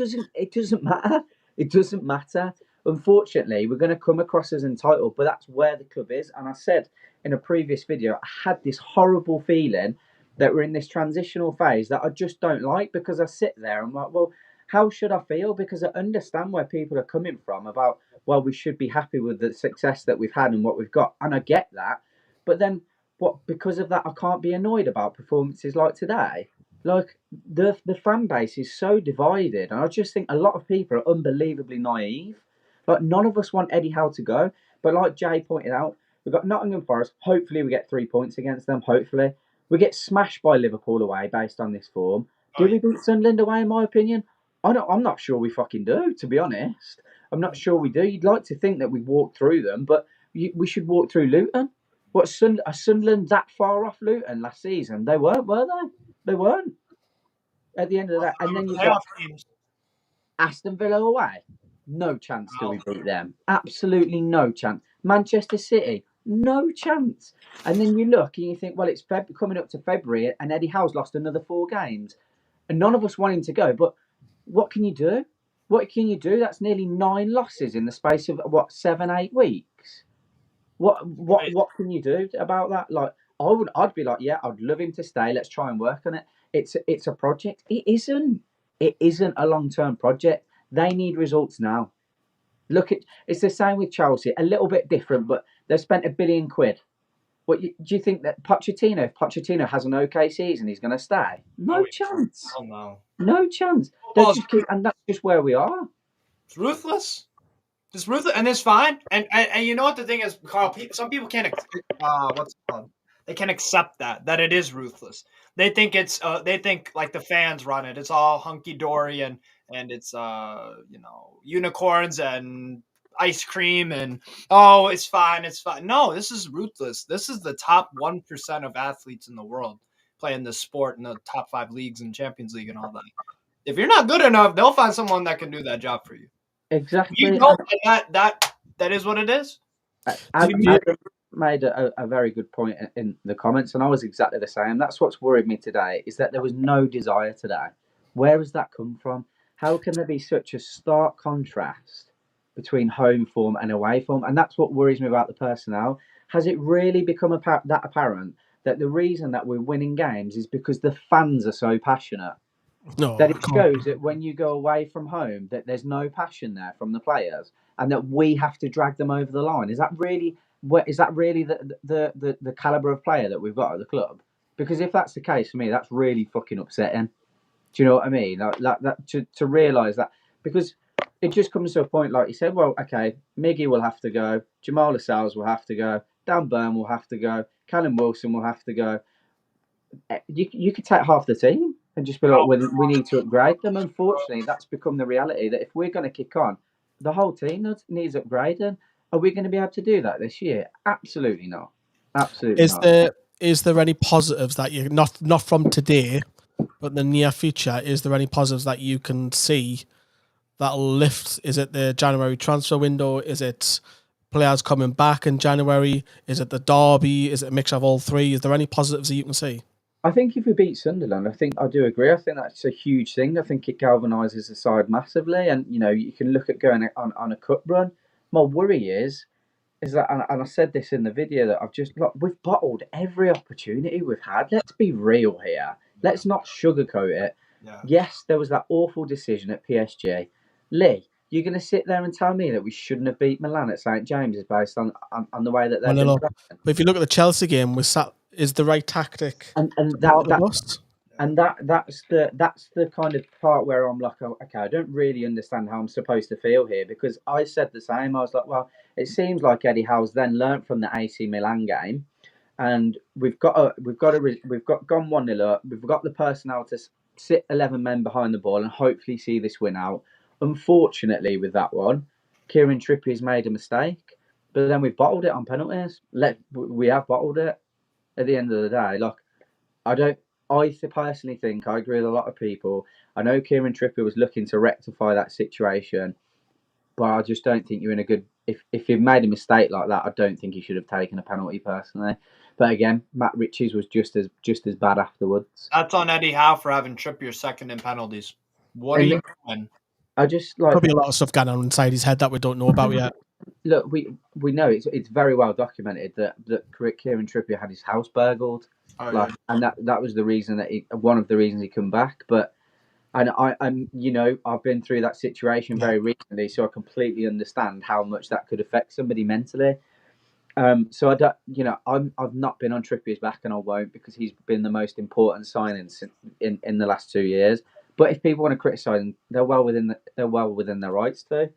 doesn't matter. It doesn't matter. Unfortunately, we're going to come across as entitled, but that's where the club is. And I said in a previous video, I had this horrible feeling that we're in this transitional phase that I just don't like because I sit there and I'm like, well, how should I feel? Because I understand where people are coming from about, well, we should be happy with the success that we've had and what we've got. And I get that. But then because of that, I can't be annoyed about performances like today. Like the fan base is so divided. And I just think a lot of people are unbelievably naive. Like none of us want Eddie Howe to go. But like Jay pointed out, we've got Nottingham Forest. Hopefully we get 3 points against them. Hopefully. We get smashed by Liverpool away based on this form. Do we beat Sunderland away, in my opinion? I'm not sure we fucking do, to be honest. I'm not sure we do. You'd like to think that we'd walk through them, but we should walk through Luton. Are Sunderland that far off Luton last season? They weren't, were they? They weren't. At the end of that, and then you've got Aston Villa away. No chance do we beat them. Absolutely no chance. Manchester City, no chance. And then you look and you think, well, it's coming up to February, and Eddie Howe's lost another 4 games, and none of us want him to go, but. What can you do? What can you do? That's nearly 9 losses in the space of 7, 8 weeks. What can you do about that? Like I'd be like, yeah, I'd love him to stay. Let's try and work on it. It's a project. It isn't a long-term project. They need results now. It's the same with Chelsea. A little bit different, but they've spent £1 billion. Do you think that if Pochettino has an okay season, he's going to stay? No chance. Oh no. No chance. And that's just where we are. It's ruthless. It's ruthless, and it's fine. And you know what the thing is, Carl? Some people can't. What's it called? They can't accept that it is ruthless. They think it's. They think like the fans run it. It's all hunky dory and it's unicorns and ice cream and it's fine. It's fine. No, this is ruthless. This is the top 1% of athletes in the world playing this sport in the top 5 leagues and Champions League and all that. If you're not good enough, they'll find someone that can do that job for you. Exactly. You know that is what it is. Adam made a very good point in the comments, and I was exactly the same. That's what's worried me today, is that there was no desire today. Where has that come from? How can there be such a stark contrast between home form and away form? And that's what worries me about the personnel. Has it really become that apparent that the reason that we're winning games is because the fans are so passionate? No, that it shows that when you go away from home, that there's no passion there from the players, and that we have to drag them over the line. Is that really the caliber of player that we've got at the club? Because if that's the case, for me, that's really fucking upsetting. Do you know what I mean? To realise that, because it just comes to a point, like you said, well, okay, Miggy will have to go, Jamal Lascelles will have to go, Dan Burn will have to go, Callum Wilson will have to go. You could take half the team and just be like, well, we need to upgrade them. Unfortunately, that's become the reality, that if we're going to kick on, the whole team needs upgrading. Are we going to be able to do that this year? Absolutely not. Absolutely not. Is there any positives that you not from today, but in the near future? Is there any positives that you can see that'll lift? Is it the January transfer window? Is it players coming back in January? Is it the derby? Is it a mixture of all three? Is there any positives that you can see? I think if we beat Sunderland, I do agree. I think that's a huge thing. I think it galvanises the side massively, and you can look at going on a cup run. My worry is that, and I said this in the video, that we've bottled every opportunity we've had. Let's be real here. Let's not sugarcoat it. Yeah. Yes, there was that awful decision at PSG. Lee, you're going to sit there and tell me that we shouldn't have beat Milan at St James's based on the way that they're doing. But if you look at the Chelsea game, is the right tactic. And that And that's the kind of part where I'm like, oh, okay, I don't really understand how I'm supposed to feel here, because I said the same. I was like, well, it seems like Eddie Howe's then learnt from the AC Milan game, and we've got gone 1-0 up. We've got the personnel to sit 11 men behind the ball and hopefully see this win out. Unfortunately, with that one, Kieran Trippier's made a mistake, but then we've bottled it on penalties. We have bottled it. At the end of the day, like, I personally think, I agree with a lot of people. I know Kieran Trippier was looking to rectify that situation, but I just don't think you're in a good. If you've made a mistake like that, I don't think you should have taken a penalty personally. But again, Matt Ritchie's was just as bad afterwards. That's on Eddie Howe for having Trippier second in penalties. What are you doing? I just like Probably a lot of stuff going on inside his head that we don't know about yet. Look, we know it's very well documented that Kieran Trippier had his house burgled. And that was the reason that one of the reasons he come back. But and I've been through that situation very recently, so I completely understand how much that could affect somebody mentally. So I don't, I've not been on Trippier's back, and I won't, because he's been the most important signing in the last 2 years. But if people want to criticise him, they're well within their rights to.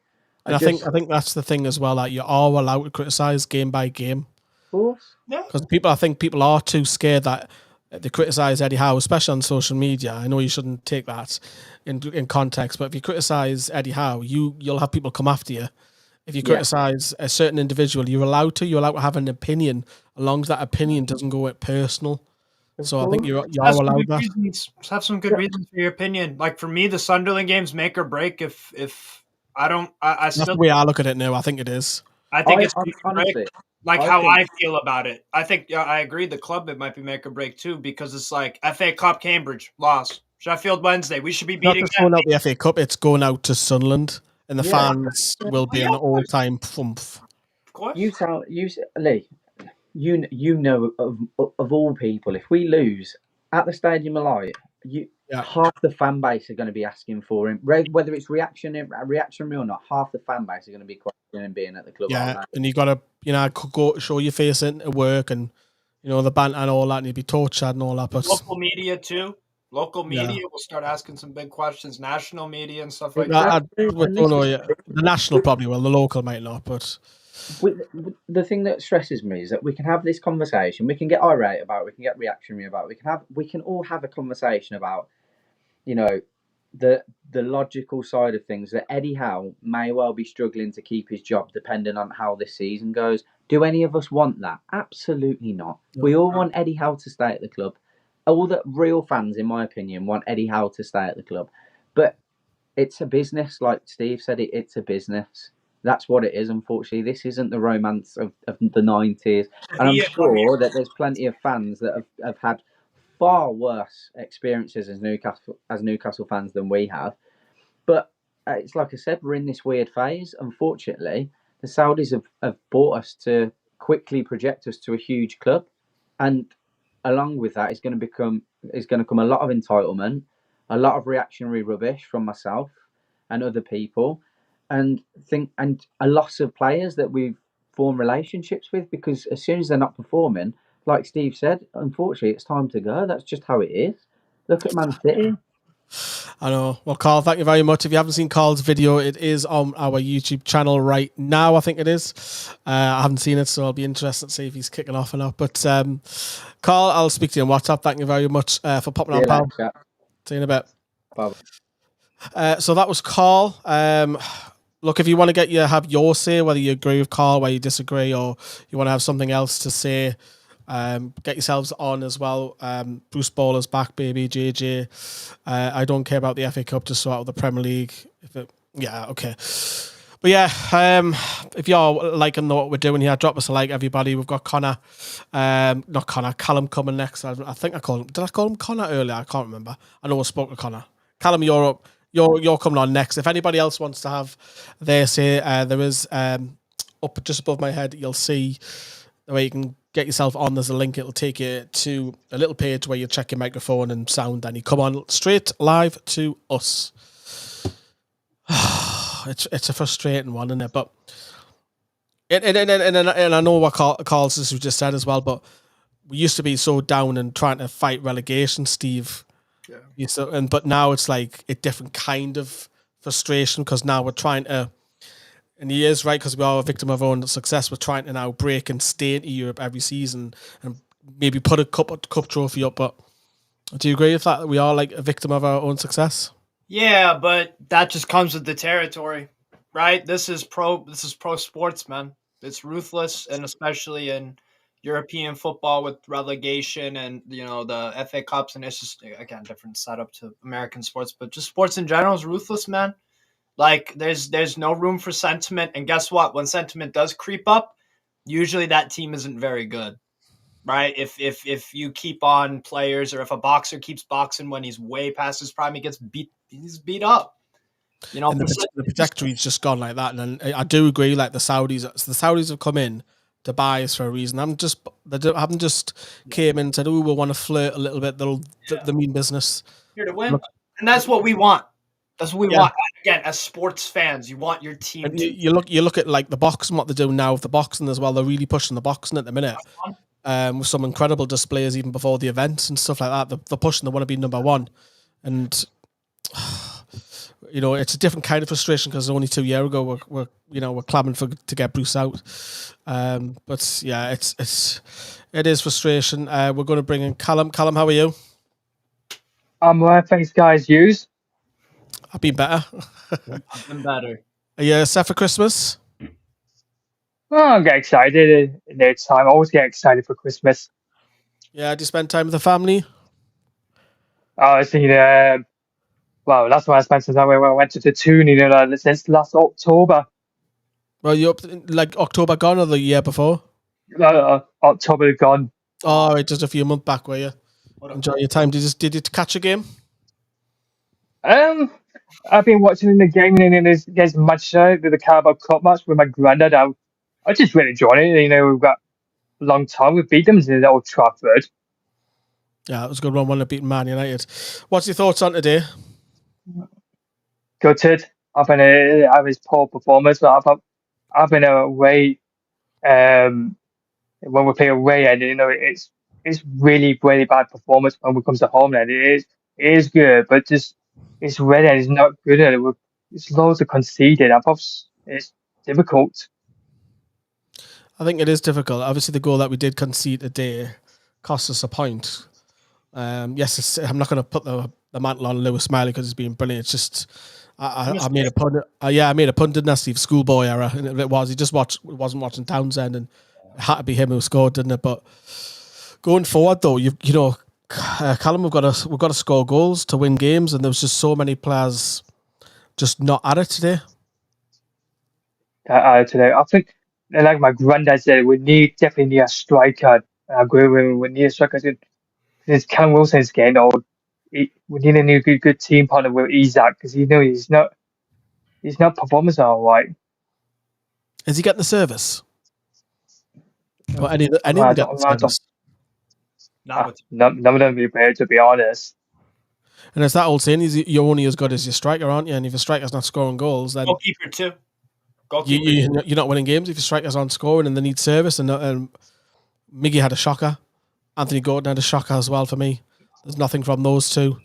And I think that's the thing as well, that you are allowed to criticise game by game. Of course. Yeah. Because I think people are too scared that they criticise Eddie Howe, especially on social media. I know you shouldn't take that in context, but if you criticise Eddie Howe, you'll have people come after you. If you criticise a certain individual, you're allowed to have an opinion, as long as that opinion doesn't go personal. So I think you're allowed that. Have some good reasons for your opinion. Like for me, the Sunderland game's make or break. If I don't, That's the way I look at it now. I think it is. I think it's honestly, I feel about it. I think I agree. The club, it might be make or break too, because it's like FA Cup, Cambridge loss, Sheffield Wednesday. We should be beating. Not just going out the FA Cup; it's going out to Sunderland, and the fans will be an all-time thump. Of course. Lee, you know of all people, if we lose at the Stadium of Light, half the fan base are going to be asking for him, whether it's reactionary or not. Half the fan base are going to be questioning being at the club. Yeah, and you got to, go show your face into work, and the banter and all that, and you'd be tortured and all that. But local media too. Local media will start asking some big questions. National media and stuff like that. I don't know. The national probably will. The local might not. But the thing that stresses me is that we can have this conversation. We can get irate about it. We can get reactionary about it. We can all have a conversation about, the logical side of things, that Eddie Howe may well be struggling to keep his job depending on how this season goes. Do any of us want that? Absolutely not. No. We all want Eddie Howe to stay at the club. All the real fans, in my opinion, want Eddie Howe to stay at the club. But it's a business, like Steve said, it's a business. That's what it is, unfortunately. This isn't the romance of the 90s. And I'm sure that there's plenty of fans that have had far worse experiences as Newcastle fans than we have. But it's like I said, we're in this weird phase. Unfortunately, the Saudis have brought us to quickly project us to a huge club. And along with that is going to come a lot of entitlement, a lot of reactionary rubbish from myself and other people, and a loss of players that we've formed relationships with, because as soon as they're not performing, like Steve said, unfortunately, it's time to go. That's just how it is. Look at Man City. I know. Well, Carl, thank you very much. If you haven't seen Carl's video, it is on our YouTube channel right now. I think it is. I haven't seen it, so I'll be interested to see if he's kicking off or not. But Carl, I'll speak to you on WhatsApp. Thank you very much for popping on, pal. See you in a bit. Bye. So that was Carl. Look, if you want to have your say, whether you agree with Carl, whether you disagree, or you want to have something else to say, get yourselves on as well. Bruce Baller's back, baby. JJ. I don't care about the FA Cup, just sort out the Premier League. Okay. But yeah, if you're liking what we're doing here, drop us a like, everybody. We've got Callum coming next. I think did I call him Connor earlier? I can't remember. I know I spoke to Connor. Callum, you're up. You're coming on next. If anybody else wants to have their say, there is up just above my head, you'll see the way you can get yourself on. There's a link. It'll take you to a little page where you check your microphone and sound, and you come on straight live to us. It's a frustrating one, isn't it? But and I know what Carl's just said as well, but we used to be so down and trying to fight relegation, Steve. But now it's like a different kind of frustration because now we're trying to, and he is right because we are a victim of our own success. We're trying to now break and stay into Europe every season and maybe put a cup trophy up. But do you agree with that? We are like a victim of our own success. Yeah, but that just comes with the territory, right? This is pro sports, man. It's ruthless, and especially in European football with relegation and the FA Cups, and it's just again different setup to American sports, but just sports in general is ruthless, man. Like there's no room for sentiment, and guess what? When sentiment does creep up, usually that team isn't very good, right? If you keep on players, or if a boxer keeps boxing when he's way past his prime, he's beat up. And the trajectory's just gone like that. And I do agree, like the Saudis have come in to buy us for a reason. They haven't just came in and said, "Oh, we want to flirt a little bit." They mean business. Here to win, and that's what we want. That's what we want. Again, as sports fans, you want your team. And you look at like the boxing, what they're doing now with the boxing as well. They're really pushing the boxing at the minute. With some incredible displays even before the events and stuff like that. They're pushing. They want to be number one, and it's a different kind of frustration because only 2 years ago we're clamoring to get Bruce out. But yeah, it is frustration. We're going to bring in Callum. Callum, how are you? I'm well, thanks, guys. Yous? I've been better. I've been better. Are you set for Christmas? Oh, I get excited in their time. I always get excited for Christmas. Yeah, do you spend time with the family? I was thinking, well, last time I spent some time when I went to the Toon, since last October. Well, you up like October gone or the year before? October gone. Oh, right, just a few months back, were you? Enjoy your time. Did you catch a game? I've been watching the game against Manchester, the Carabao Cup match with my granddad. I just really enjoyed it. We've got a long time. We beat them in Old Trafford. Yeah, it was a good one to beat Man United. What's your thoughts on today? Gutted. I've his poor performance, but I've been away. When we play away, and it's really really bad performance when we come to home. And it is good, but just it's red and it's not good. And it's loads of conceded. I thought it's difficult. I think it is difficult. Obviously, the goal that we did concede today cost us a point. Yes, I'm not going to put the mantle on Lewis Smiley because he's been brilliant. It's just I made a pun. I made a pun, didn't I, Steve? Schoolboy error, and it was. He just wasn't watching Townsend, and it had to be him who scored, didn't it? But going forward, though, Callum, we've got to score goals to win games, and there was just so many players just not at it today. Today, I think, like my granddad said, we definitely need a striker. I agree with we need a striker. Because Callum Wilson's getting old. We need a new good team partner with Isaac because he's not performing all right. Is he getting the service? Or any of them get the service? None of them be prepared, to be honest. And it's that old saying: you're only as good as your striker, aren't you? And if your striker's not scoring goals, then goalkeeper too. You're not winning games if your strikers aren't scoring and they need service. And Miggy had a shocker. Anthony Gordon had a shocker as well for me. There's nothing from those two.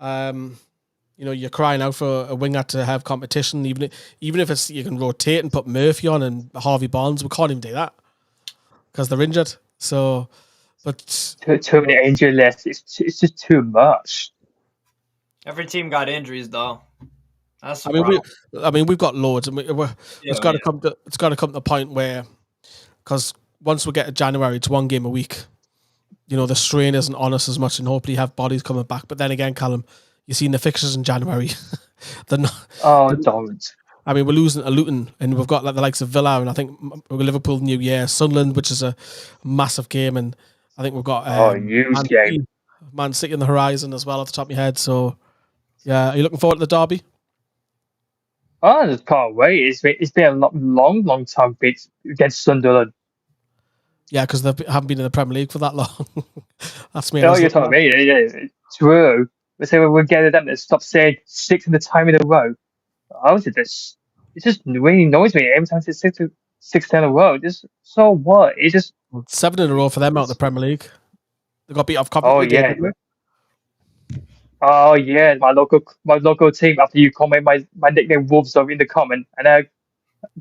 You're crying out for a winger to have competition, even if it's you can rotate and put Murphy on and Harvey Barnes. We can't even do that because they're injured. So, but too many injury lists. It's just too much. Every team got injuries though. That's the problem. We've got loads, and it's got to come to the point where, because once we get to January, it's one game a week. The strain isn't on us as much, and hopefully have bodies coming back. But then again, Callum, you've seen the fixtures in January. They're not. Oh, don't. We're losing to Luton, and we've got like the likes of Villa, and I think we've got Liverpool New Year, Sunderland, which is a massive game, and I think we've got Man City on the horizon as well off the top of your head. So, yeah, are you looking forward to the derby? Oh, I just can't wait. It's been a long time against Sunderland. Yeah, because they haven't been in the Premier League for that long. That's me. No, you're talking me. It's true. But say we're getting them to stop saying 6 in the time in a row. I was this. It just really annoys me every time it's 6 in a row. Just so what? It's just 7 in a row for them out of the Premier League. They got beat off Coventry. Oh yeah. Oh yeah, my local team. After you comment my nickname Wolves are in the comment, and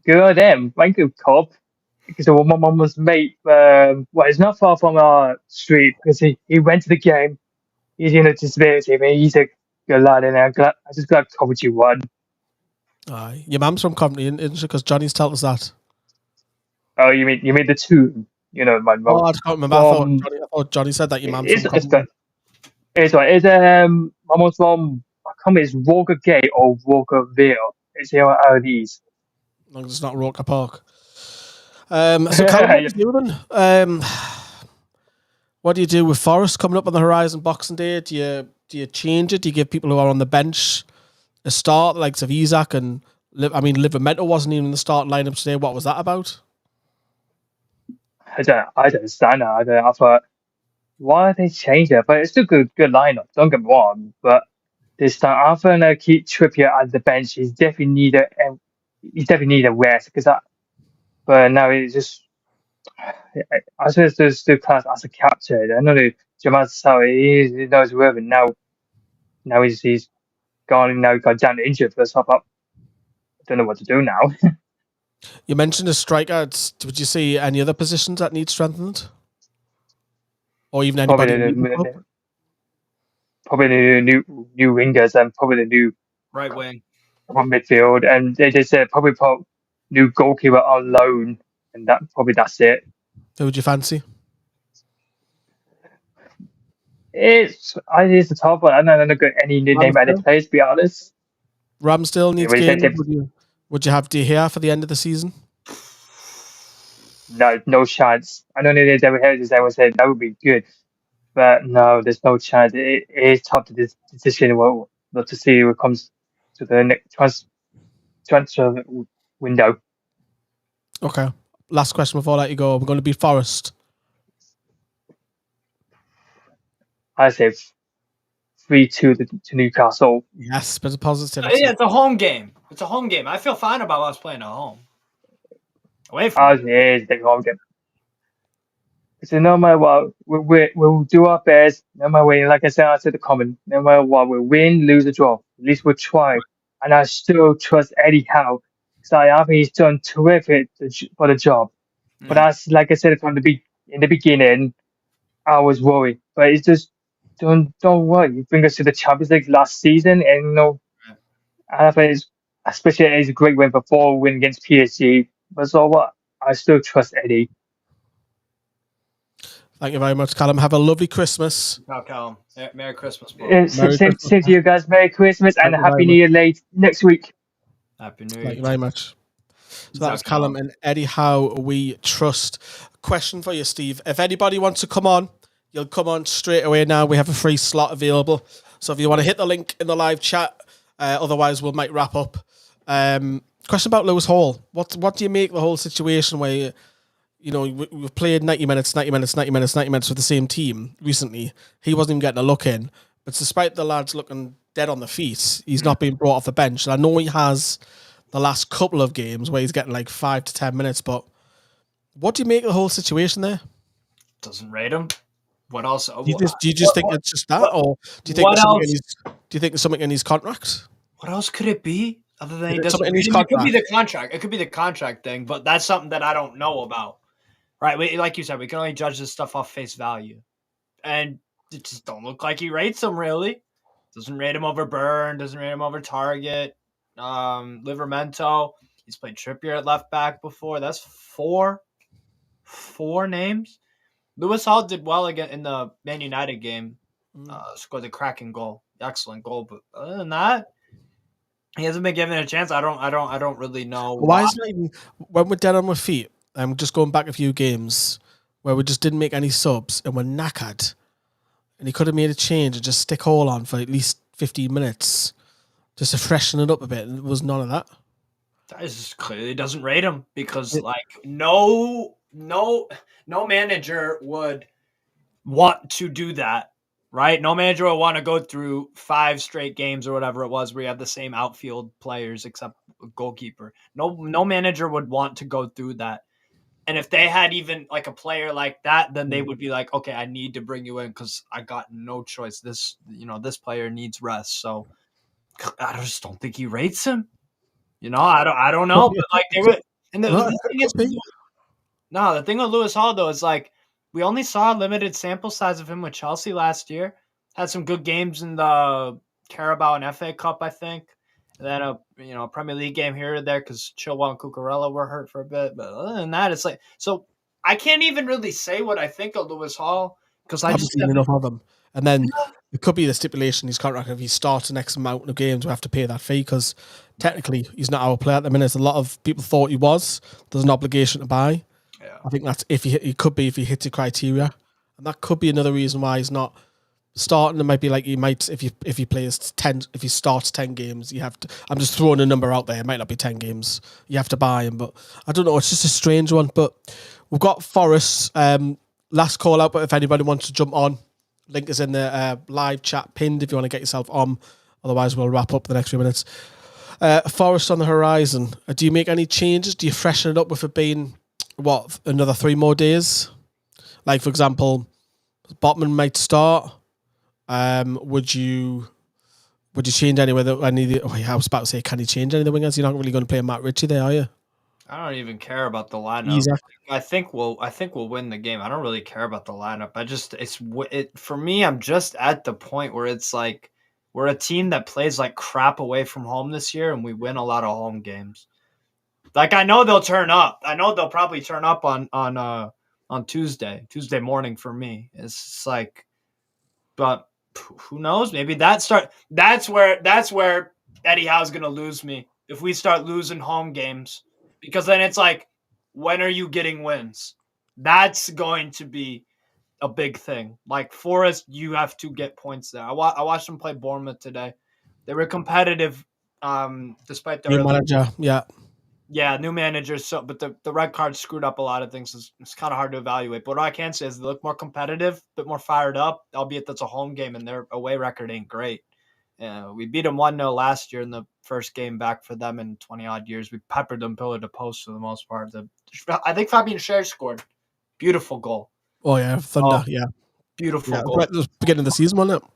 good on them. Thank you, Cobb. Because my mum was mate. Well, it's not far from our street because he went to the game. He's in a disability. I mean, he's a good lad, and I just glad Coventry won. Aye. Your mum's from Coventry, isn't she? Because Johnny's told us that. Oh, you mean the two? You know, my Oh, mum I can't remember. from I thought Johnny said that your mum's from it's Coventry. good. It's right. It's my mum's from I can't remember. It's Walker Gate or Walkerville. It's here out of these. As long as it's not Roker Park. So Callum, what do you do then? What do you do with Forest coming up on the horizon Boxing Day? Do you change it? Do you give people who are on the bench a start, the likes of Isaac and Livramento wasn't even in the starting lineup today. What was that about? I don't understand that. I thought, why did they change it? But it's still good lineup. Don't get me wrong. But this time, after I keep Trippier at the bench, he's definitely need a rest because that. But now it's just, I suppose there's still class as a captain. I know that Jamal Sal, he knows where, now he's gone. Now he got down injured for the top up. I don't know what to do now. You mentioned a striker. Would you see any other positions that need strengthened, or even anybody? Probably the new wingers and probably the new Right wing. midfield, and they just said probably put new goalkeeper on loan, and that's it. Who would you fancy? It's the top one. I don't got any new name at the place, to be honest. Ramsdale needs games. Would you have De Gea for the end of the season? No chance. I know they ever heard this. I would say that would be good, but no, there's no chance. It is tough to this decision. Well, not to see what comes to the next transfer window. Okay. Last question before I let you go. We're going to beat Forest. I say 3-2 to Newcastle. Yes, bit of positivity. Yeah, it's a home game. It's a home game. I feel fine about us playing at home. Away from it's the home game. So no matter what, we'll do our best. No matter what, like I said, I said the comment. No matter what, we'll win, lose, or draw. At least we'll try. And I still trust Eddie Howe. So I think he's done terrific for the job. But as like I said from in the beginning, I was worried. But it's just don't worry. You bring us to the Champions League last season, and I think especially it's a great win for 4 win against PSG. But so what? I still trust Eddie. Thank you very much, Callum. Have a lovely Christmas. Ciao, Callum. Merry Christmas, bro. Same to you guys. Merry Christmas and Happy New Year late next week. Happy New Year. Thank you very much. So that was Callum and Eddie Howe we trust. Question for you, Steve. If anybody wants to come on, you'll come on straight away now. We have a free slot available. So if you want to hit the link in the live chat, otherwise we might wrap up. Question about Lewis Hall. What do you make of the whole situation where we've played 90 minutes with the same team recently. He wasn't even getting a look in. But despite the lads looking dead on the feet, he's not being brought off the bench. And I know he has the last couple of games where he's getting like 5 to 10 minutes. But what do you make of the whole situation there? Doesn't rate him. What else? Do you just think it's just that? Or do you think there's something in his contract? What else could it be? Other than he doesn't rate him? It could be the contract. It could be the contract thing, but that's something that I don't know about. Right, like you said, we can only judge this stuff off face value. And it just don't look like he rates him, really. Doesn't rate him over Burn, doesn't rate him over Target. Livramento, he's played Trippier at left back before. That's four names. Lewis Hall did well again in the Man United game. Scored the cracking goal. Excellent goal. But other than that, he hasn't been given a chance. I don't really know. Why is it even, when we're dead on our feet, just going back a few games where we just didn't make any subs and we're knackered, and he could have made a change and just stick Hall on for at least 15 minutes just to freshen it up a bit, and there was none of that. That is clearly doesn't rate him because no manager would want to do that, right? No manager would want to go through 5 straight games or whatever it was where you have the same outfield players except a goalkeeper. No manager would want to go through that. And if they had even like a player like that, then they would be like, okay, I need to bring you in because I got no choice. This player needs rest. So I just don't think he rates him. I don't know. But like they were, and the thing is, the thing with Lewis Hall though is like we only saw a limited sample size of him with Chelsea last year. Had some good games in the Carabao and FA Cup, I think. And then a Premier League game here or there because Chilwell and Cucurella were hurt for a bit. But other than that, it's like so I can't even really say what I think of Lewis Hall because I just seen enough of him. And then it could be the stipulation in his contract if he starts the next amount of games, we have to pay that fee because technically he's not our player at the minute. A lot of people thought he was. There's an obligation to buy. Yeah. I think that's if he could be if he hits the criteria, and that could be another reason why he's not starting. It might be like he might if he plays 10, if he starts 10 games, you have to. I'm just throwing a number out there. It might not be 10 games. You have to buy him, but I don't know. It's just a strange one. But we've got Forest. Last call out, but if anybody wants to jump on, link is in the live chat pinned if you want to get yourself on. Otherwise, we'll wrap up the next few minutes. Forest on the horizon. Do you make any changes? Do you freshen it up with it being another 3 more days? Like for example, Botman might start. Would you change any of I was about to say, can you change any of the wingers? You're not really going to play Matt Ritchie there, are you? I don't even care about the lineup. Exactly. I think we'll win the game. I don't really care about the lineup. For me. I'm just at the point where it's like we're a team that plays like crap away from home this year, and we win a lot of home games. Like I know they'll turn up. I know they'll probably turn up on Tuesday morning for me. It's just like, but who knows? Maybe that's where Eddie Howe's gonna lose me if we start losing home games. Because then it's like, when are you getting wins? That's going to be a big thing. Like Forest, you have to get points there. I watched them play Bournemouth today. They were competitive, despite their new manager. Yeah, new manager. So, but the red card screwed up a lot of things. It's kind of hard to evaluate. But what I can say is they look more competitive, a bit more fired up. Albeit that's a home game and their away record ain't great. We beat them 1-0 last year in the first game back for them in 20-odd years. We peppered them pillar to post for the most part. I think Fabian Schär scored. Beautiful goal. Oh, yeah. Thunder, yeah. Beautiful goal. Right, the beginning of the season, wasn't it?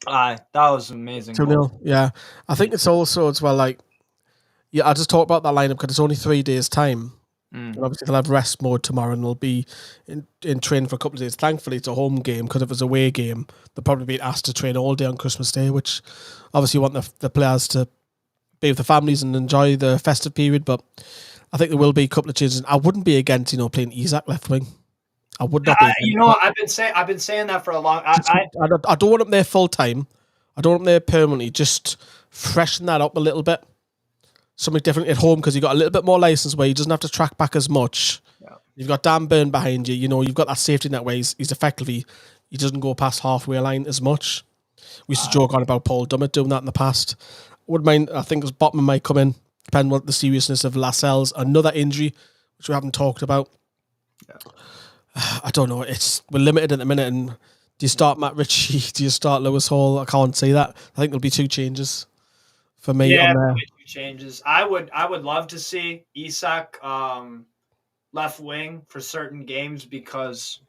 That was amazing. 2-0, yeah. I think it's also as well, like, I just talked about that lineup because it's only 3 days' time. And obviously, they'll have rest mode tomorrow and they'll be in training for a couple of days. Thankfully, it's a home game because if it's a away game, they'll probably be asked to train all day on Christmas Day, which obviously you want the players to be with the families and enjoy the festive period. But I think there will be a couple of changes. I wouldn't be against playing Isak left wing. I would not be. I've been saying that for a long. I don't want him there full time. I don't want him there permanently. Just freshen that up a little bit. Something different at home because you've got a little bit more license where he doesn't have to track back as much. Yeah. You've got Dan Burn behind you. You've got that safety net where he's effectively, he doesn't go past halfway line as much. We used to joke on about Paul Dummett doing that in the past. Wouldn't mind, I think Botman might come in, depending on the seriousness of Lascelles. Another injury, which we haven't talked about. Yeah. I don't know. We're limited at the minute. And do you start Matt Ritchie? Do you start Lewis Hall? I can't see that. I think there'll be 2 changes for me. Yeah, on there. 2 changes. I would love to see Isak left wing for certain games because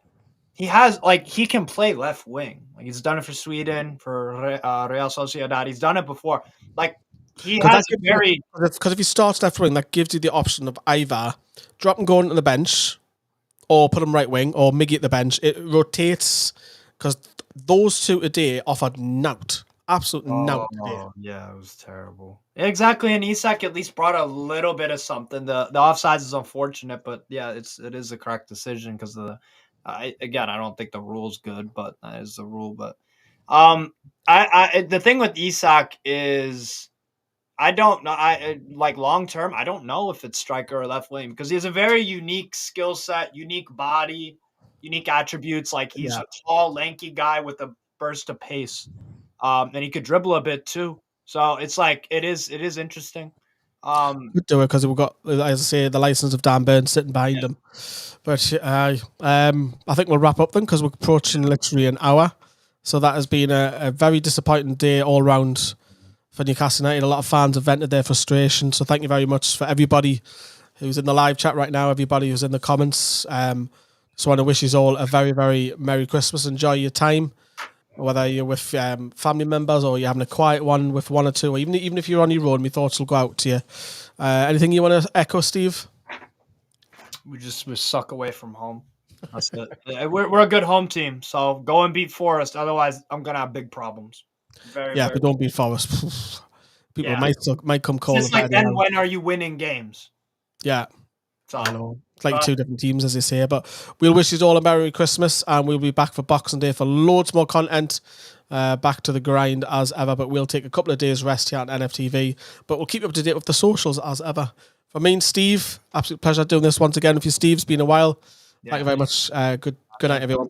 he can play left wing. Like he's done it for Sweden, for Real Sociedad. He's done it before. Like he has because if he starts left wing, that gives you the option of either drop him going to the bench, or put him right wing, or Miggy at the bench. It rotates because those 2 today offered nout. Absolutely nout. Oh, yeah, it was terrible. Exactly, and Isak at least brought a little bit of something. The offsides is unfortunate, but yeah, it is the correct decision because I don't think the rule's good, but that is the rule. But the thing with Isak is I don't know. I like long term. I don't know if it's striker or left wing because he has a very unique skill set, unique body, unique attributes. Like he's a tall, lanky guy with a burst of pace, and he could dribble a bit too. So it's like it is interesting. We'd do it because we've got, as I say, the license of Dan Burn sitting behind him. But I think we'll wrap up then because we're approaching literally an hour. So that has been a very disappointing day all round for Newcastle United. A lot of fans have vented their frustration. So thank you very much for everybody who's in the live chat right now, everybody who's in the comments. Just want to wish you all a very, very Merry Christmas. Enjoy your time, whether you're with family members or you're having a quiet one with one or two, or even if you're on your own, my thoughts will go out to you. Anything you want to echo, Steve? We suck away from home. That's it. We're a good home team, so go and beat Forest. Otherwise, I'm gonna have big problems. But don't beat Forest. People might come calling. It's like then when are you winning games? Yeah. So, I know. It's like two different teams, as they say. But we'll wish you all a Merry Christmas, and we'll be back for Boxing Day for loads more content. Back to the grind as ever, but we'll take a couple of days rest here on NFTV. But we'll keep you up to date with the socials as ever. For me and Steve, absolute pleasure doing this once again with you, Steve. It's been a while. Thank you very much. Good night, everyone.